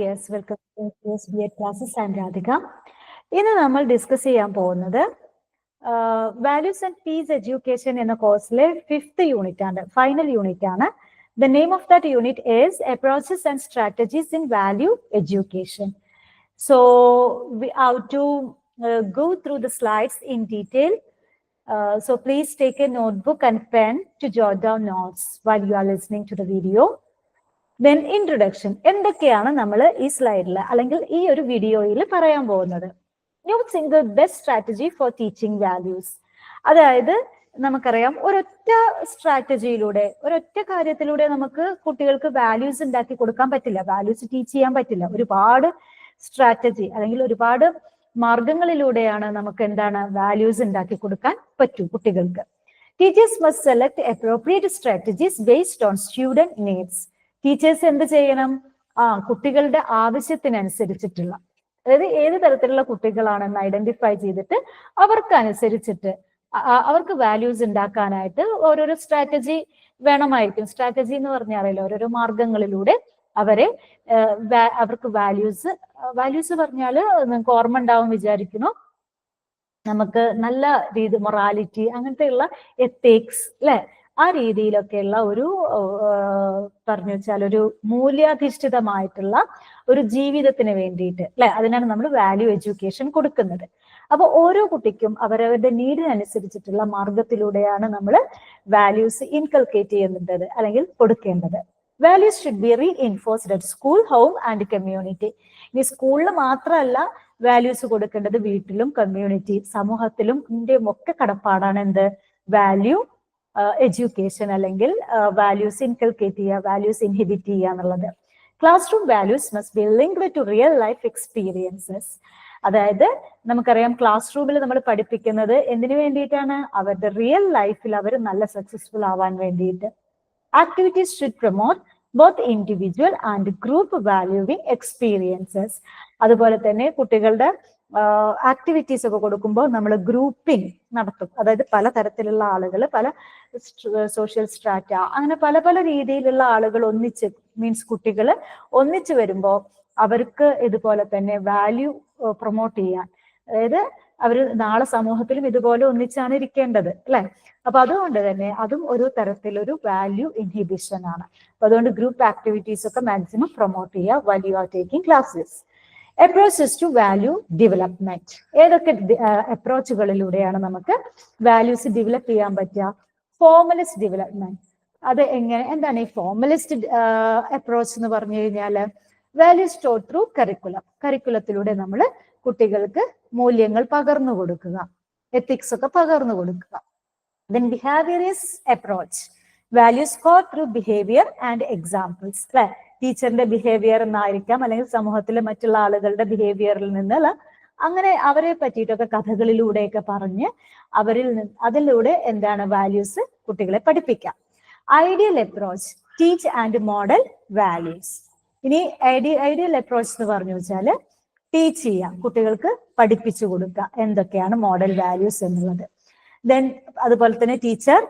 Dears, welcome to BEd classes. I am Radhika. ഇന്ന് നമ്മൾ discuss ചെയ്യാൻ പോകുന്നത് വാല്യൂസ് ആൻഡ് പീസ് എഡ്യൂക്കേഷൻ എന്ന കോഴ്സിലെ 5th യൂണിറ്റ് ആണ്, ഫൈനൽ യൂണിറ്റ് ആണ്. The name of that unit is Approaches and Strategies in Value Education. So we have to go through the slides in detail. So please take a notebook and pen to jot down notes while you are listening to the video. Then introduction. എന്തൊക്കെയാണ് നമ്മൾ ഈ സ്ലൈഡിൽ അല്ലെങ്കിൽ ഈ ഒരു വീഡിയോയിൽ പറയാൻ പോകുന്നത്? Using the best strategy for teaching values. അതായത് നമുക്കറിയാം, ഒരൊറ്റ സ്ട്രാറ്റജിയിലൂടെ, ഒരൊറ്റ കാര്യത്തിലൂടെ നമുക്ക് കുട്ടികൾക്ക് വാല്യൂസ് ഉണ്ടാക്കി കൊടുക്കാൻ പറ്റില്ല, വാല്യൂസ് ടീച്ച് ചെയ്യാൻ പറ്റില്ല. ഒരുപാട് സ്ട്രാറ്റജി അല്ലെങ്കിൽ ഒരുപാട് മാർഗങ്ങളിലൂടെയാണ് നമുക്ക് എന്താണ് വാല്യൂസ് ഉണ്ടാക്കി കൊടുക്കാൻ പറ്റൂ കുട്ടികൾക്ക്. Teachers must select appropriate strategies based on student needs. Teachers എന്ത് ചെയ്യണം? കുട്ടികളുടെ ആവശ്യത്തിനനുസരിച്ചിട്ടുള്ള, അതായത് ഏത് തരത്തിലുള്ള കുട്ടികളാണെന്ന് ഐഡന്റിഫൈ ചെയ്തിട്ട് അവർക്കനുസരിച്ചിട്ട് അവർക്ക് വാല്യൂസ് ഉണ്ടാക്കാനായിട്ട് ഓരോരോ സ്ട്രാറ്റജി വേണമായിരിക്കും. സ്ട്രാറ്റജി എന്ന് പറഞ്ഞാൽ ഓരോരോ മാർഗങ്ങളിലൂടെ അവർക്ക് വാല്യൂസ് പറഞ്ഞാൽ നിങ്ങൾക്ക് ഓർമ്മ ഉണ്ടാവും വിചാരിക്കുന്നു. നമുക്ക് നല്ല രീതി മൊറാലിറ്റി, അങ്ങനത്തെയുള്ള എത്തിക്സ് അല്ലെ, ആ രീതിയിലൊക്കെയുള്ള ഒരു പറഞ്ഞു വെച്ചാൽ ഒരു മൂല്യാധിഷ്ഠിതമായിട്ടുള്ള ഒരു ജീവിതത്തിന് വേണ്ടിയിട്ട് അല്ലെ, അതിനാണ് നമ്മൾ വാല്യൂ എഡ്യൂക്കേഷൻ കൊടുക്കുന്നത്. അപ്പൊ ഓരോ കുട്ടിക്കും അവരവരുടെ നീഡിനനുസരിച്ചിട്ടുള്ള മാർഗത്തിലൂടെയാണ് നമ്മൾ വാല്യൂസ് ഇൻകൾക്കേറ്റ് ചെയ്യുന്നത് അല്ലെങ്കിൽ കൊടുക്കേണ്ടത്. Values should be reinforced at school, home and community. ഇനി സ്കൂളിൽ മാത്രമല്ല വാല്യൂസ് കൊടുക്കേണ്ടത്, വീട്ടിലും കമ്മ്യൂണിറ്റി സമൂഹത്തിലും ഒക്കെ കടപ്പാടാണ് എന്ത്? വാല്യൂ എഡ്യൂക്കേഷൻ അല്ലെങ്കിൽ വാല്യൂസ് ഇൻകൾക്കേറ്റ് ചെയ്യുക, വാല്യൂസ് ഇൻഹിബിറ്റ് ചെയ്യുക എന്നുള്ളത്. Class room values must be linked to real life experiences. അതായത് നമുക്കറിയാം, ക്ലാസ് റൂമിൽ നമ്മൾ പഠിപ്പിക്കുന്നത് എന്തിനു വേണ്ടിയിട്ടാണ്? അവരുടെ റിയൽ ലൈഫിൽ അവർ നല്ല സക്സസ്ഫുൾ ആവാൻ വേണ്ടിയിട്ട്. Activities should promote both individual and group valuing experiences. അതുപോലെ തന്നെ കുട്ടികളുടെ ആക്ടിവിറ്റീസ് ഒക്കെ കൊടുക്കുമ്പോൾ നമ്മൾ ഗ്രൂപ്പിംഗ് നടത്തും. അതായത് പല തരത്തിലുള്ള ആളുകൾ, പല സോഷ്യൽ സ്ട്രാറ്റ, അങ്ങനെ പല പല രീതിയിലുള്ള ആളുകൾ ഒന്നിച്ച്, മീൻസ് കുട്ടികൾ ഒന്നിച്ച് വരുമ്പോൾ അവർക്ക് ഇതുപോലെ തന്നെ വാല്യൂ പ്രൊമോട്ട് ചെയ്യാൻ, അതായത് അവർ നാളെ സമൂഹത്തിലും ഇതുപോലെ ഒന്നിച്ചാണ് ഇരിക്കേണ്ടത് അല്ലെ. അപ്പൊ അതുകൊണ്ട് തന്നെ അതും ഒരു തരത്തിലൊരു വാല്യൂ ഇൻഹിബിഷൻ ആണ്. അപ്പൊ അതുകൊണ്ട് ഗ്രൂപ്പ് ആക്ടിവിറ്റീസ് ഒക്കെ മാക്സിമം പ്രൊമോട്ട് ചെയ്യുക while you are taking classes. Approaches to value development. ഏതൊക്കെ അപ്രോച്ചുകളിലൂടെയാണ് നമുക്ക് വാല്യൂസ് ഡെവലപ്പ് ചെയ്യാൻ പറ്റുക? Formalist development. അത് എന്താണ് ഈ ഫോർമലിസ്റ്റ് അപ്രോച്ച് എന്ന് പറഞ്ഞു കഴിഞ്ഞാല്? വാല്യൂസ് ടോട്ട് ത്രൂ കരിക്കുലത്തിലൂടെ നമ്മൾ കുട്ടികൾക്ക് മൂല്യങ്ങൾ പകർന്നു കൊടുക്കുക, എത്തിക്സ് ഒക്കെ പകർന്നു കൊടുക്കുക. Then behaviorist approach. Values taught through behavior and examples. അല്ലെ, ടീച്ചറിന്റെ ബിഹേവിയർ എന്നായിരിക്കാം, അല്ലെങ്കിൽ സമൂഹത്തിലെ മറ്റുള്ള ആളുകളുടെ ബിഹേവിയറിൽ നിന്നുള്ള, അങ്ങനെ അവരെ പറ്റിയിട്ടൊക്കെ കഥകളിലൂടെയൊക്കെ പറഞ്ഞ് അതിലൂടെ എന്താണ് വാല്യൂസ് കുട്ടികളെ പഠിപ്പിക്കാം. Ideal approach. Teach and model values. ഇനി ഐഡിയൽ അപ്രോച്ച് എന്ന് പറഞ്ഞു വെച്ചാല് ടീച്ച് ചെയ്യാം, കുട്ടികൾക്ക് പഠിപ്പിച്ചു കൊടുക്കുക എന്തൊക്കെയാണ് മോഡൽ വാല്യൂസ് എന്നുള്ളത്. ദെൻ അതുപോലെ തന്നെ teacher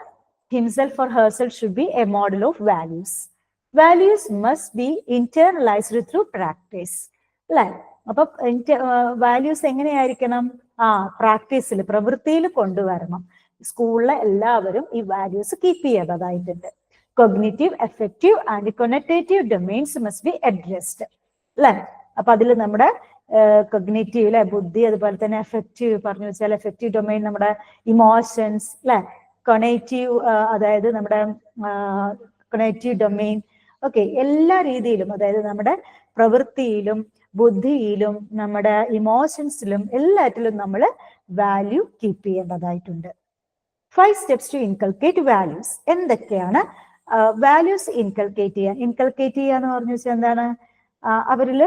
himself or herself should be A model of values. Values must B internalised through practice അല്ലെ. അപ്പൊ വാല്യൂസ് എങ്ങനെയായിരിക്കണം? പ്രാക്ടീസിൽ, പ്രവൃത്തിയിൽ കൊണ്ടുവരണം. സ്കൂളിലെ എല്ലാവരും ഈ വാല്യൂസ് കീപ്പ് ചെയ്യേണ്ടതായിട്ടുണ്ട്. Cognitive, affective and conative domains must be addressed അല്ലെ. അപ്പൊ അതിൽ നമ്മുടെ കൊഗ്നിറ്റീവ് അല്ലെ, ബുദ്ധി, അതുപോലെ തന്നെ എഫക്റ്റീവ് പറഞ്ഞു വെച്ചാൽ എഫക്റ്റീവ് ഡൊമെയിൻ നമ്മുടെ ഇമോഷൻസ് അല്ലെ, കൊണേറ്റീവ് അതായത് നമ്മുടെ കൊണേറ്റീവ് ഡൊമെയിൻ ഓക്കെ, എല്ലാ രീതിയിലും, അതായത് നമ്മുടെ പ്രവൃത്തിയിലും ബുദ്ധിയിലും നമ്മുടെ ഇമോഷൻസിലും എല്ലാറ്റിലും നമ്മൾ വാല്യൂ കീപ്പ് ചെയ്യേണ്ടതായിട്ടുണ്ട്. 5 steps to inculcate values. എന്തൊക്കെയാണ് വാല്യൂസ് ഇൻകൾക്കേറ്റ് ചെയ്യുക എന്ന് പറഞ്ഞു വെച്ചാൽ എന്താണ്? അവരിൽ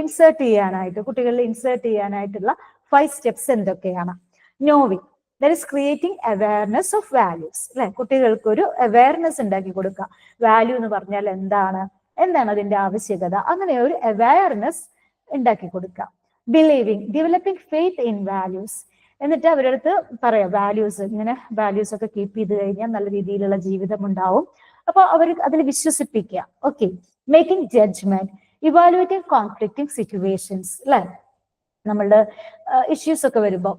ഇൻസേർട്ട് ചെയ്യാനായിട്ട്, കുട്ടികളിൽ ഇൻസേർട്ട് ചെയ്യാനായിട്ടുള്ള 5 steps എന്തൊക്കെയാണ്? Knowing, that is creating awareness of values അല്ലെ. കുട്ടികൾക്ക് ഒരു അവയർനെസ് ഉണ്ടാക്കി കൊടുക്കുക. വാല്യൂ എന്ന് പറഞ്ഞാൽ എന്താണ് അതിന്റെ ആവശ്യകത, അങ്ങനെ ഒരു അവയർനെസ് ഉണ്ടാക്കി കൊടുക്കുക. Believing, developing faith in values. എന്നിട്ട് അവരുടെ അടുത്ത് പറയാം, വാല്യൂസ് ഇങ്ങനെ, വാല്യൂസ് ഒക്കെ കീപ്പ് ചെയ്ത് കഴിഞ്ഞാൽ നല്ല രീതിയിലുള്ള ജീവിതം ഉണ്ടാവും. അപ്പൊ അവർ അതിൽ വിശ്വസിപ്പിക്കുക. Okay, making judgment, evaluating conflicting situations അല്ലെ, നമ്മളുടെ ഇഷ്യൂസ് ഒക്കെ വരുമ്പോൾ,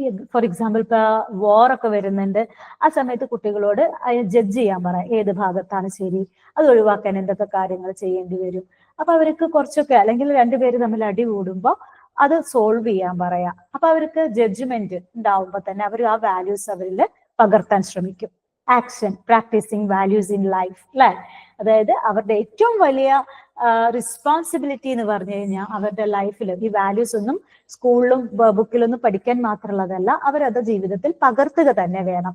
ഇപ്പൊ ഫോർ എക്സാമ്പിൾ ഇപ്പൊ വാറൊക്കെ വരുന്നുണ്ട്, ആ സമയത്ത് കുട്ടികളോട് ജഡ്ജ് ചെയ്യാൻ പറയാം, ഏത് ഭാഗത്താണ് ശരി, അത് ഒഴിവാക്കാൻ എന്തൊക്കെ കാര്യങ്ങൾ ചെയ്യേണ്ടി വരും. അപ്പൊ അവർക്ക് കുറച്ചൊക്കെ, അല്ലെങ്കിൽ രണ്ടുപേര് തമ്മിൽ അടി കൂടുമ്പോൾ അത് സോൾവ് ചെയ്യാൻ പറയാം. അപ്പൊ അവർക്ക് ജഡ്ജ്മെന്റ് ഉണ്ടാവുമ്പോൾ തന്നെ അവർ ആ വാല്യൂസ് അവരിൽ പകർത്താൻ ശ്രമിക്കും. Action, practising values in life അല്ലെ, അതായത് അവരുടെ ഏറ്റവും വലിയ റെസ്പോൺസിബിലിറ്റി എന്ന് പറഞ്ഞു കഴിഞ്ഞാൽ അവരുടെ ലൈഫിൽ ഈ വാല്യൂസ് ഒന്നും സ്കൂളിലും ബുക്കിലൊന്നും പഠിക്കാൻ മാത്രമുള്ളതല്ല, അവരത് ജീവിതത്തിൽ പകർത്തുക തന്നെ വേണം.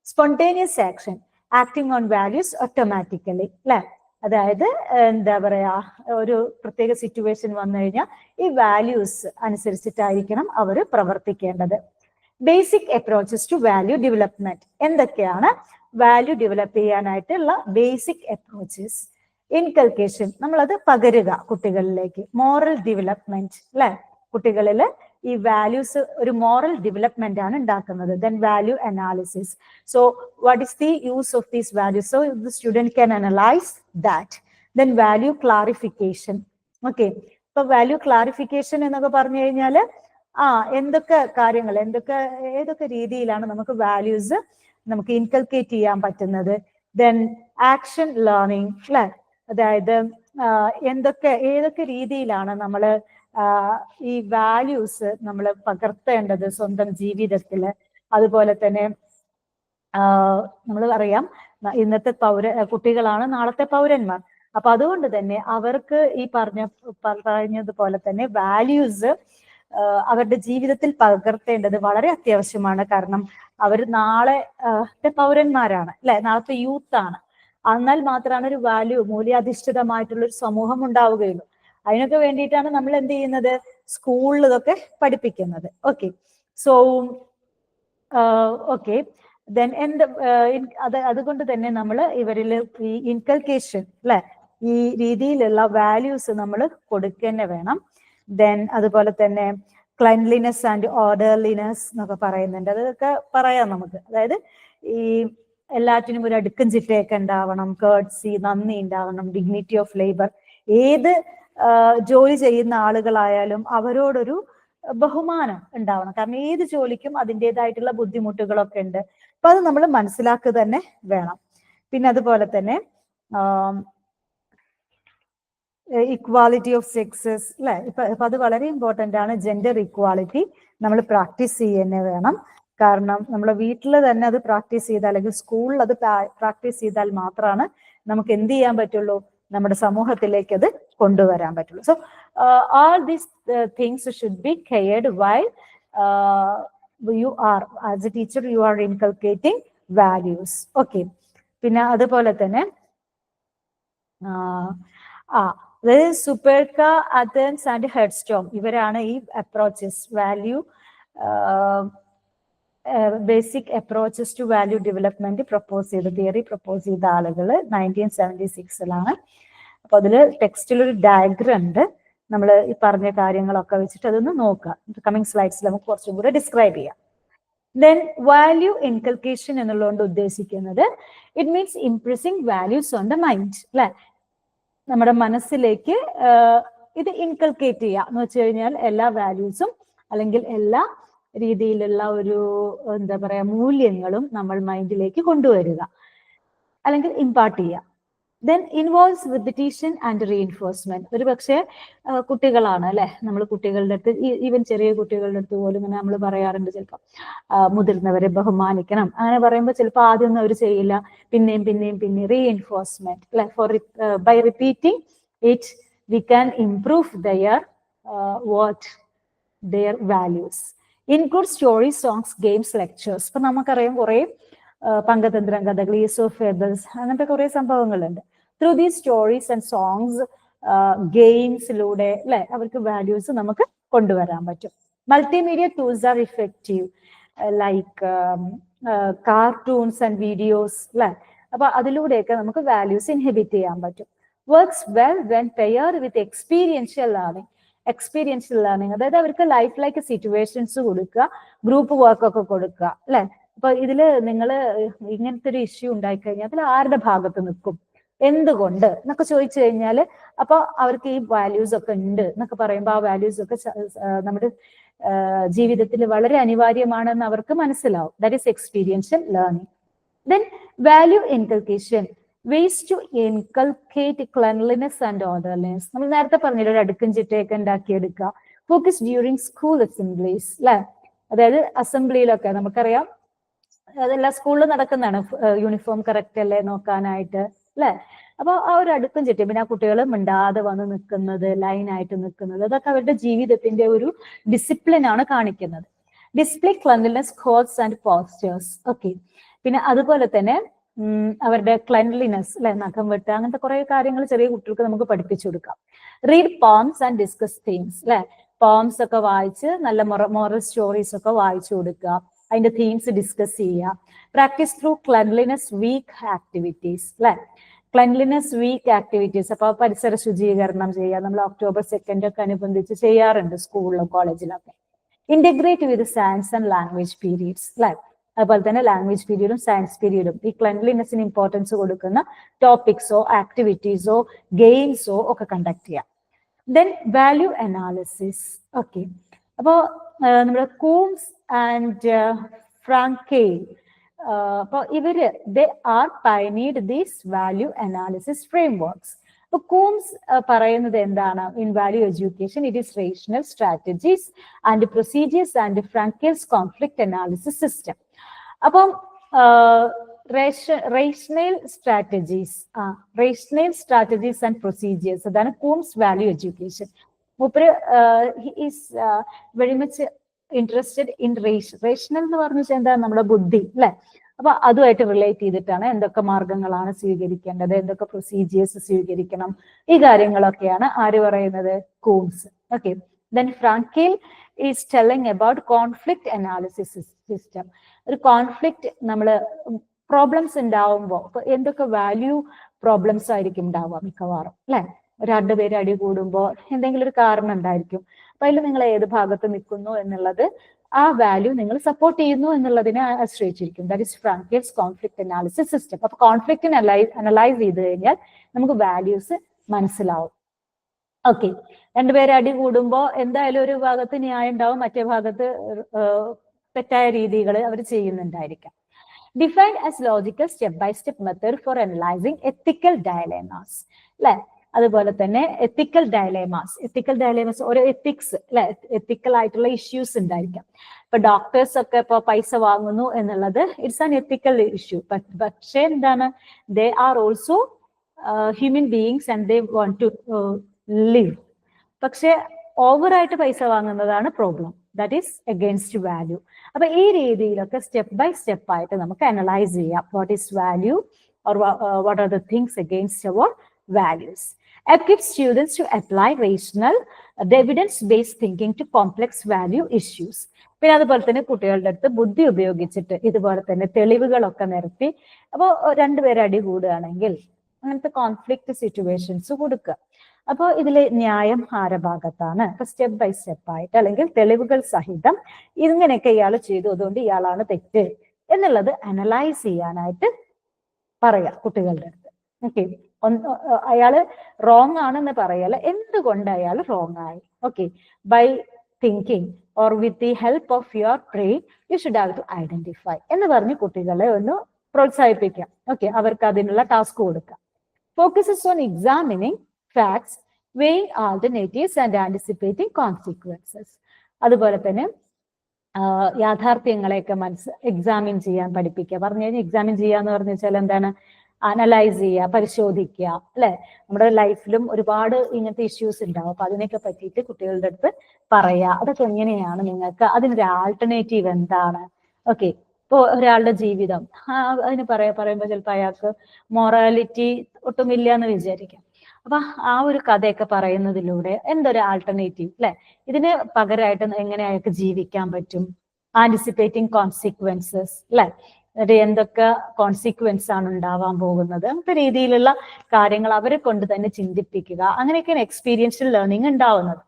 Spontaneous action, acting on values automatically അല്ലെ, അതായത് എന്താ പറയാ, ഒരു പ്രത്യേക സിറ്റുവേഷൻ വന്നു കഴിഞ്ഞാൽ ഈ വാല്യൂസ് അനുസരിച്ചിട്ടായിരിക്കണം അവർ പ്രവർത്തിക്കേണ്ടത്. Basic approaches to value development, എന്തൊക്കെയാണ് വാല്യൂ ഡെവലപ്പ് ചെയ്യാനായിട്ടുള്ള ബേസിക് അപ്രോച്ചസ്? ഇൻകൾക്കേഷൻ, നമ്മളത് പകരുക കുട്ടികളിലേക്ക്. മോറൽ ഡെവലപ്മെന്റ് അല്ലെ, കുട്ടികളിൽ ഈ വാല്യൂസ് ഒരു മോറൽ ഡെവലപ്മെന്റ് ആണ് ഉണ്ടാക്കുന്നത്. Then value analysis, so what is the use of these values, so the student can analyse that. Then value clarification. Okay, ഇപ്പൊ വാല്യൂ ക്ലാരിഫിക്കേഷൻ എന്നൊക്കെ പറഞ്ഞു കഴിഞ്ഞാല് എന്തൊക്കെ കാര്യങ്ങൾ, ഏതൊക്കെ രീതിയിലാണ് നമുക്ക് വാല്യൂസ് നമുക്ക് ഇൻകൾക്കേറ്റ് ചെയ്യാൻ പറ്റുന്നത്. ദെൻ ആക്ഷൻ ലേണിംഗ് അല്ലെ, അതായത് ഏതൊക്കെ രീതിയിലാണ് നമ്മൾ ഈ വാല്യൂസ് നമ്മൾ പകർത്തേണ്ടത് സ്വന്തം ജീവിതത്തില്. അതുപോലെ തന്നെ നമ്മൾ അറിയാം, ഇന്നത്തെ കുട്ടികളാണ് നാളത്തെ പൗരന്മാർ. അപ്പൊ അതുകൊണ്ട് തന്നെ അവർക്ക് ഈ പറഞ്ഞതുപോലെ തന്നെ വാല്യൂസ് അവരുടെ ജീവിതത്തിൽ പകർത്തേണ്ടത് വളരെ അത്യാവശ്യമാണ്. കാരണം അവർ നാളെ പൗരന്മാരാണ് അല്ലെ, നാളത്തെ യൂത്ത് ആണ്. എന്നാൽ മാത്രമാണ് ഒരു മൂല്യാധിഷ്ഠിതമായിട്ടുള്ള ഒരു സമൂഹം ഉണ്ടാവുകയുള്ളൂ. അതിനൊക്കെ വേണ്ടിയിട്ടാണ് നമ്മൾ എന്ത് ചെയ്യുന്നത്, സ്കൂളിൽ ഇതൊക്കെ പഠിപ്പിക്കുന്നത്. ഓക്കെ, സോ ഓക്കെ, ദെൻ അതുകൊണ്ട് തന്നെ നമ്മൾ ഇവരിൽ ഈ ഇൻകൾക്കേഷൻ അല്ലെ, ഈ രീതിയിലുള്ള വാല്യൂസ് നമ്മൾ കൊടുക്കുക വേണം. ദെൻ അതുപോലെ തന്നെ ക്ലൈൻലിനെസ് ആൻഡ് ഓർഡർലിനെസ് എന്നൊക്കെ പറയുന്നുണ്ട്, അതൊക്കെ പറയാം നമുക്ക്. അതായത് ഈ എല്ലാറ്റിനും ഒരു അടുക്കും ചിട്ടയൊക്കെ ഉണ്ടാവണം, കേർട്സി, നന്ദി ഉണ്ടാവണം, ഡിഗ്നിറ്റി ഓഫ് ലേബർ. ഏത് ജോലി ചെയ്യുന്ന ആളുകളായാലും അവരോടൊരു ബഹുമാനം ഉണ്ടാവണം. കാരണം ഏത് ജോലിക്കും അതിൻ്റെതായിട്ടുള്ള ബുദ്ധിമുട്ടുകളൊക്കെ ഉണ്ട്. അപ്പൊ അത് നമ്മൾ മനസ്സിലാക്കുക തന്നെ വേണം. പിന്നെ അതുപോലെ തന്നെ ഇക്വാലിറ്റി ഓഫ് സെക്സസ് അല്ലെ, ഇപ്പൊ അത് വളരെ ഇമ്പോർട്ടന്റ് ആണ്. ജെൻഡർ ഇക്വാലിറ്റി നമ്മൾ പ്രാക്ടീസ് ചെയ്യുന്നേ വേണം. കാരണം നമ്മളെ വീട്ടിൽ തന്നെ അത് പ്രാക്ടീസ് ചെയ്താൽ, അല്ലെങ്കിൽ സ്കൂളിൽ അത് പ്രാക്ടീസ് ചെയ്താൽ മാത്രമാണ് നമുക്ക് എന്ത് ചെയ്യാൻ പറ്റുള്ളൂ, നമ്മുടെ സമൂഹത്തിലേക്ക് അത് കൊണ്ടുവരാൻ പറ്റുള്ളൂ. So all these things should be cared while you are as a teacher, you are inculcating values. Okay, പിന്നെ അതുപോലെ തന്നെ സുപ്പേർക്ക, അഥൻസ് ആൻഡ് ഹെഡ്സ്റ്റോം, ഇവരാണ് ഈ approaches, value basic approaches to value development theory propose ചെയ്ത ആളുകൾ 1976 അപ്പൊ അതില് ടെക്സ്റ്റിലൊരു ഡയഗ്രം ഉണ്ട്. നമ്മൾ ഈ പറഞ്ഞ കാര്യങ്ങളൊക്കെ വെച്ചിട്ട് അതൊന്ന് നോക്കാം. കമ്മിങ് സ്ലൈഡ്സിൽ നമുക്ക് കുറച്ചും കൂടെ ഡിസ്ക്രൈബ് ചെയ്യാം. ദെൻ വാല്യൂ ഇൻകൾക്കേഷൻ എന്നുള്ളതുകൊണ്ട് ഉദ്ദേശിക്കുന്നത് it means impressing values on the mind അല്ലെ, നമ്മുടെ മനസ്സിലേക്ക് ഇത് ഇൻകൾക്കേറ്റ് ചെയ്യുക എന്ന് വെച്ച് കഴിഞ്ഞാൽ എല്ലാ വാല്യൂസും അല്ലെങ്കിൽ എല്ലാ രീതിയിലുള്ള ഒരു എന്താ പറയാ മൂല്യങ്ങളും നമ്മൾ മൈൻഡിലേക്ക് കൊണ്ടുവരിക അല്ലെങ്കിൽ ഇമ്പാർട്ട് ചെയ്യുക. Then involves repetition and reinforcement. ഒരു പക്ഷേ കുട്ടികളാണ് അല്ലെ, നമ്മൾ കുട്ടികളുടെ അടുത്ത്, ഈവൻ ചെറിയ കുട്ടികളുടെ അടുത്ത് പോലും ഇങ്ങനെ നമ്മൾ പറയാറുണ്ട്, ചിലപ്പോൾ മുതിർന്നവരെ ബഹുമാനിക്കണം അങ്ങനെ പറയുമ്പോൾ ചിലപ്പോൾ ആദ്യമൊന്നും അവർ ചെയ്യില്ല, പിന്നെയും റീഇൻഫോഴ്സ്മെന്റ് അല്ലെ, by repeating it we can improve their values. Include stories, songs, games, lectures. ഇപ്പൊ നമുക്കറിയാം കുറെ പങ്കതന്ത്രം, കഥകളി, ഫേബിൾസ്, അങ്ങനത്തെ കുറെ സംഭവങ്ങളുണ്ട്. Through these stories and songs, ഗെയിംസിലൂടെ അല്ലെ അവർക്ക് വാല്യൂസ് നമുക്ക് കൊണ്ടുവരാൻ പറ്റും. Multimedia tools are effective like cartoons and videos അല്ലെ, അപ്പൊ അതിലൂടെയൊക്കെ നമുക്ക് വാല്യൂസ് ഇൻഹിബിറ്റ് ചെയ്യാൻ പറ്റും. Works well when paired with experiential learning, അതായത് അവർക്ക് ലൈഫിലേക്ക് സിറ്റുവേഷൻസ് കൊടുക്കുക, ഗ്രൂപ്പ് വർക്ക് ഒക്കെ കൊടുക്കുക അല്ലെ. അപ്പൊ ഇതില് നിങ്ങൾ ഇങ്ങനത്തെ ഒരു ഇഷ്യൂ ഉണ്ടായിക്കഴിഞ്ഞാൽ അതിൽ ആരുടെ ഭാഗത്ത് നിൽക്കും, എന്തുകൊണ്ട് എന്നൊക്കെ ചോദിച്ചു കഴിഞ്ഞാൽ അപ്പൊ അവർക്ക് ഈ വാല്യൂസ് ഒക്കെ ഉണ്ട് എന്നൊക്കെ പറയുമ്പോൾ ആ വാല്യൂസ് ഒക്കെ നമ്മുടെ ജീവിതത്തിൽ വളരെ അനിവാര്യമാണെന്ന് അവർക്ക് മനസ്സിലാവും. That is experiential learning. Then value inculcation, ways to inculcate cleanliness and orderliness. നമ്മൾ നേരത്തെ പറഞ്ഞില്ല, ഒരു അടുക്കും ചിട്ടയൊക്കെ ഉണ്ടാക്കിയെടുക്കുക. ഫോക്കസ് ഡ്യൂറിങ് സ്കൂൾ അസംബ്ലീസ് അല്ലെ, അതായത് അസംബ്ലിയിലൊക്കെ നമുക്കറിയാം അതെല്ലാം സ്കൂളിൽ നടക്കുന്നതാണ്, യൂണിഫോം കറക്റ്റ് അല്ലേ നോക്കാനായിട്ട് അല്ലെ. അപ്പൊ ആ ഒരു അടുക്കും ചിട്ടയും പിന്നെ ആ കുട്ടികൾ മിണ്ടാതെ വന്ന് നിൽക്കുന്നത്, ലൈനായിട്ട് നിൽക്കുന്നത്, അതൊക്കെ അവരുടെ ജീവിതത്തിന്റെ ഒരു ഡിസിപ്ലിൻ ആണ് കാണിക്കുന്നത്. Display cleanliness codes and posters. Okay, പിന്നെ അതുപോലെ തന്നെ അവരുടെ ക്ലെൻലിനെസ് അല്ലെ, നഖം വെട്ടുക, അങ്ങനത്തെ കുറെ കാര്യങ്ങൾ ചെറിയ കുട്ടികൾക്ക് നമുക്ക് പഠിപ്പിച്ചു കൊടുക്കാം. Read poems and discuss themes അല്ലെ, പോംസ് ഒക്കെ വായിച്ച് നല്ല മോറൽ സ്റ്റോറീസ് ഒക്കെ വായിച്ചു കൊടുക്കുക, അതിന്റെ തീംസ് ഡിസ്കസ് ചെയ്യുക. Practice through cleanliness week activities അല്ലെ, ക്ലെൻലിനെസ് വീക്ക് ആക്ടിവിറ്റീസ്. അപ്പൊ പരിസര ശുചീകരണം ചെയ്യുക, നമ്മൾ October 2 ഒക്കെ അനുബന്ധിച്ച് ചെയ്യാറുണ്ട് സ്കൂളിലും കോളേജിലൊക്കെ. Integrate with science and language periods അല്ലെ, അതുപോലെ തന്നെ ലാംഗ്വേജ് പീരീഡും സയൻസ് പീരീഡും ഈ ക്ലെൻലിനെസ്സിന് ഇമ്പോർട്ടൻസ് കൊടുക്കുന്ന ടോപ്പിക്സോ ആക്ടിവിറ്റീസോ ഗെയിംസോ ഒക്കെ കണ്ടക്ട് ചെയ്യാം. Then value analysis. ഓക്കെ, അപ്പോ നമ്മുടെ കൂംസ് ആൻഡ് ഫ്രാങ്കെയിൽ, അപ്പോൾ ഇവര് they are pioneered these value analysis frameworks. അപ്പൊ കൂംസ് പറയുന്നത് എന്താണ്? In value education it is rational strategies and procedures and Fraenkel's conflict analysis system. അപ്പം റേഷണൽ സ്ട്രാറ്റജീസ് ആൻഡ് പ്രൊസീജിയേഴ്സ്, അതാണ് Coombs value education. മൂപ്പര് is very much interested in rational എന്ന് പറഞ്ഞാൽ എന്താ, നമ്മുടെ ബുദ്ധി അല്ലെ. അപ്പൊ അതുമായിട്ട് റിലേറ്റ് ചെയ്തിട്ടാണ് എന്തൊക്കെ മാർഗങ്ങളാണ് സ്വീകരിക്കേണ്ടത്, എന്തൊക്കെ പ്രൊസീജിയേഴ്സ് സ്വീകരിക്കണം, ഈ കാര്യങ്ങളൊക്കെയാണ് ആര് പറയുന്നത്? Coombs. Okay, then Fraenkel is telling about conflict analysis system. ഒരു കോൺഫ്ലിക്ട് നമ്മള് പ്രോബ്ലംസ് ഉണ്ടാവുമ്പോൾ എന്തൊക്കെ വാല്യൂ പ്രോബ്ലംസ് ആയിരിക്കും ഉണ്ടാവുക മിക്കവാറും അല്ലെ. രണ്ടുപേര് അടി കൂടുമ്പോൾ എന്തെങ്കിലും ഒരു കാരണം ഉണ്ടായിരിക്കും. അപ്പൊ അതിൽ നിങ്ങൾ ഏത് ഭാഗത്ത് നിൽക്കുന്നു എന്നുള്ളത് ആ വാല്യൂ നിങ്ങൾ സപ്പോർട്ട് ചെയ്യുന്നു എന്നുള്ളതിനെ ആശ്രയിച്ചിരിക്കും. That is Fraenkel's conflict analysis system. അപ്പൊ കോൺഫ്ലിക്റ്റിനെ അനലൈസ് ചെയ്ത് കഴിഞ്ഞാൽ നമുക്ക് വാല്യൂസ് മനസ്സിലാവും. ഓക്കെ, രണ്ടുപേരെ അടി കൂടുമ്പോൾ എന്തായാലും ഒരു ഭാഗത്ത് ന്യായം ഉണ്ടാവും, മറ്റേ ഭാഗത്ത് തെറ്റായ രീതികൾ അവർ ചെയ്യുന്നുണ്ടായിരിക്കാം. Defined as logical step by step method for analysing ethical dilemmas അല്ലെ. അതുപോലെ തന്നെ എത്തിക്കൽ ഡയലേമാസ് ഓരോ എത്തിക്സ് അല്ലെ, എത്തിക്കൽ ആയിട്ടുള്ള ഇഷ്യൂസ് ഉണ്ടായിരിക്കാം. ഇപ്പൊ ഡോക്ടേഴ്സ് ഒക്കെ ഇപ്പൊ പൈസ വാങ്ങുന്നു എന്നുള്ളത് ഇറ്റ്സ് ആൻ എത്തിക്കൽ ഇഷ്യൂ. പക്ഷേ എന്താണ്, they are also human beings and they want to live. പക്ഷെ ഓവറായിട്ട് പൈസ വാങ്ങുന്നതാണ് problem. That is against value. അപ്പൊ ഈ രീതിയിലൊക്കെ സ്റ്റെപ്പ് ബൈ സ്റ്റെപ്പ് ആയിട്ട് നമുക്ക് അനലൈസ് ചെയ്യാം what is value or what are the things against our values. Equip students to apply rational, evidence-based thinking to complex value issues. പിന്നെ അതുപോലെ തന്നെ കുട്ടികളുടെ അടുത്ത് ബുദ്ധി ഉപയോഗിച്ചിട്ട് ഇതുപോലെ തന്നെ തെളിവുകളൊക്കെ നിരത്തി, അപ്പോൾ രണ്ടുപേരെ അടി കൂടുകയാണെങ്കിൽ അങ്ങനത്തെ കോൺഫ്ലിക്റ്റ് സിറ്റുവേഷൻസ് കൊടുക്കുക. അപ്പോൾ ഇതിലെ ന്യായം ആരുടെ ഭാഗത്താണ്? അപ്പൊ സ്റ്റെപ്പ് ബൈ സ്റ്റെപ്പ് ആയിട്ട് അല്ലെങ്കിൽ തെളിവുകൾ സഹിതം ഇങ്ങനെയൊക്കെ ഇയാൾ ചെയ്തു, അതുകൊണ്ട് ഇയാളാണ് തെറ്റ് എന്നുള്ളത് അനലൈസ് ചെയ്യാനായിട്ട് പറയാം കുട്ടികളുടെ അടുത്ത്. ഓക്കെ, അയാള് റോങ് ആണെന്ന് പറയല്ല, എന്തുകൊണ്ട് അയാൾ റോങ് ആയി. Okay, by thinking or with the help of your brain you should have to identify എന്ന് പറഞ്ഞ് കുട്ടികളെ ഒന്ന് പ്രോത്സാഹിപ്പിക്കാം. ഓക്കെ, അവർക്ക് അതിനുള്ള ടാസ്ക് കൊടുക്കാം. Focuses on examining facts, weighing alternatives and anticipating consequences. അതുപോലെ തന്നെ യാഥാർത്ഥ്യങ്ങളെയൊക്കെ എക്സാമിൻ ചെയ്യാൻ പഠിപ്പിക്കുക. പറഞ്ഞു കഴിഞ്ഞാൽ എക്സാമിൻ ചെയ്യാന്ന് പറഞ്ഞു വെച്ചാൽ എന്താണ്? അനലൈസ് ചെയ്യുക, പരിശോധിക്കുക അല്ലെ. നമ്മുടെ ലൈഫിലും ഒരുപാട് ഇങ്ങനത്തെ ഇഷ്യൂസ് ഉണ്ടാവും. അപ്പൊ അതിനൊക്കെ പറ്റിയിട്ട് കുട്ടികളുടെ അടുത്ത് പറയാ, അതൊക്കെ എങ്ങനെയാണ് നിങ്ങൾക്ക്, അതിനൊരു ആൾട്ടർനേറ്റീവ് എന്താണ്. ഓക്കെ, ഇപ്പൊ ഒരാളുടെ ജീവിതം അതിന് പറയുമ്പോൾ ചിലപ്പോൾ അയാൾക്ക് മൊറാലിറ്റി ഒട്ടുമില്ല എന്ന് വിചാരിക്കാം. അപ്പൊ ആ ഒരു കഥയൊക്കെ പറയുന്നതിലൂടെ എന്തൊരു ആൾട്ടർനേറ്റീവ് അല്ലെ, ഇതിന് പകരമായിട്ട് എങ്ങനെ അയാൾക്ക് ജീവിക്കാൻ പറ്റും, ആന്റിസിപ്പേറ്റിംഗ് കോൺസിക്വൻസസ് അല്ലെ, എന്തൊക്കെ കോൺസിക്വൻസ് ആണ് ഉണ്ടാവാൻ പോകുന്നത്, അങ്ങനത്തെ രീതിയിലുള്ള കാര്യങ്ങൾ അവരെ കൊണ്ട് തന്നെ ചിന്തിപ്പിക്കുക. അങ്ങനെയൊക്കെയാണ് എക്സ്പീരിയൻഷ്യൽ ലേണിംഗ് ഉണ്ടാവുന്നത്.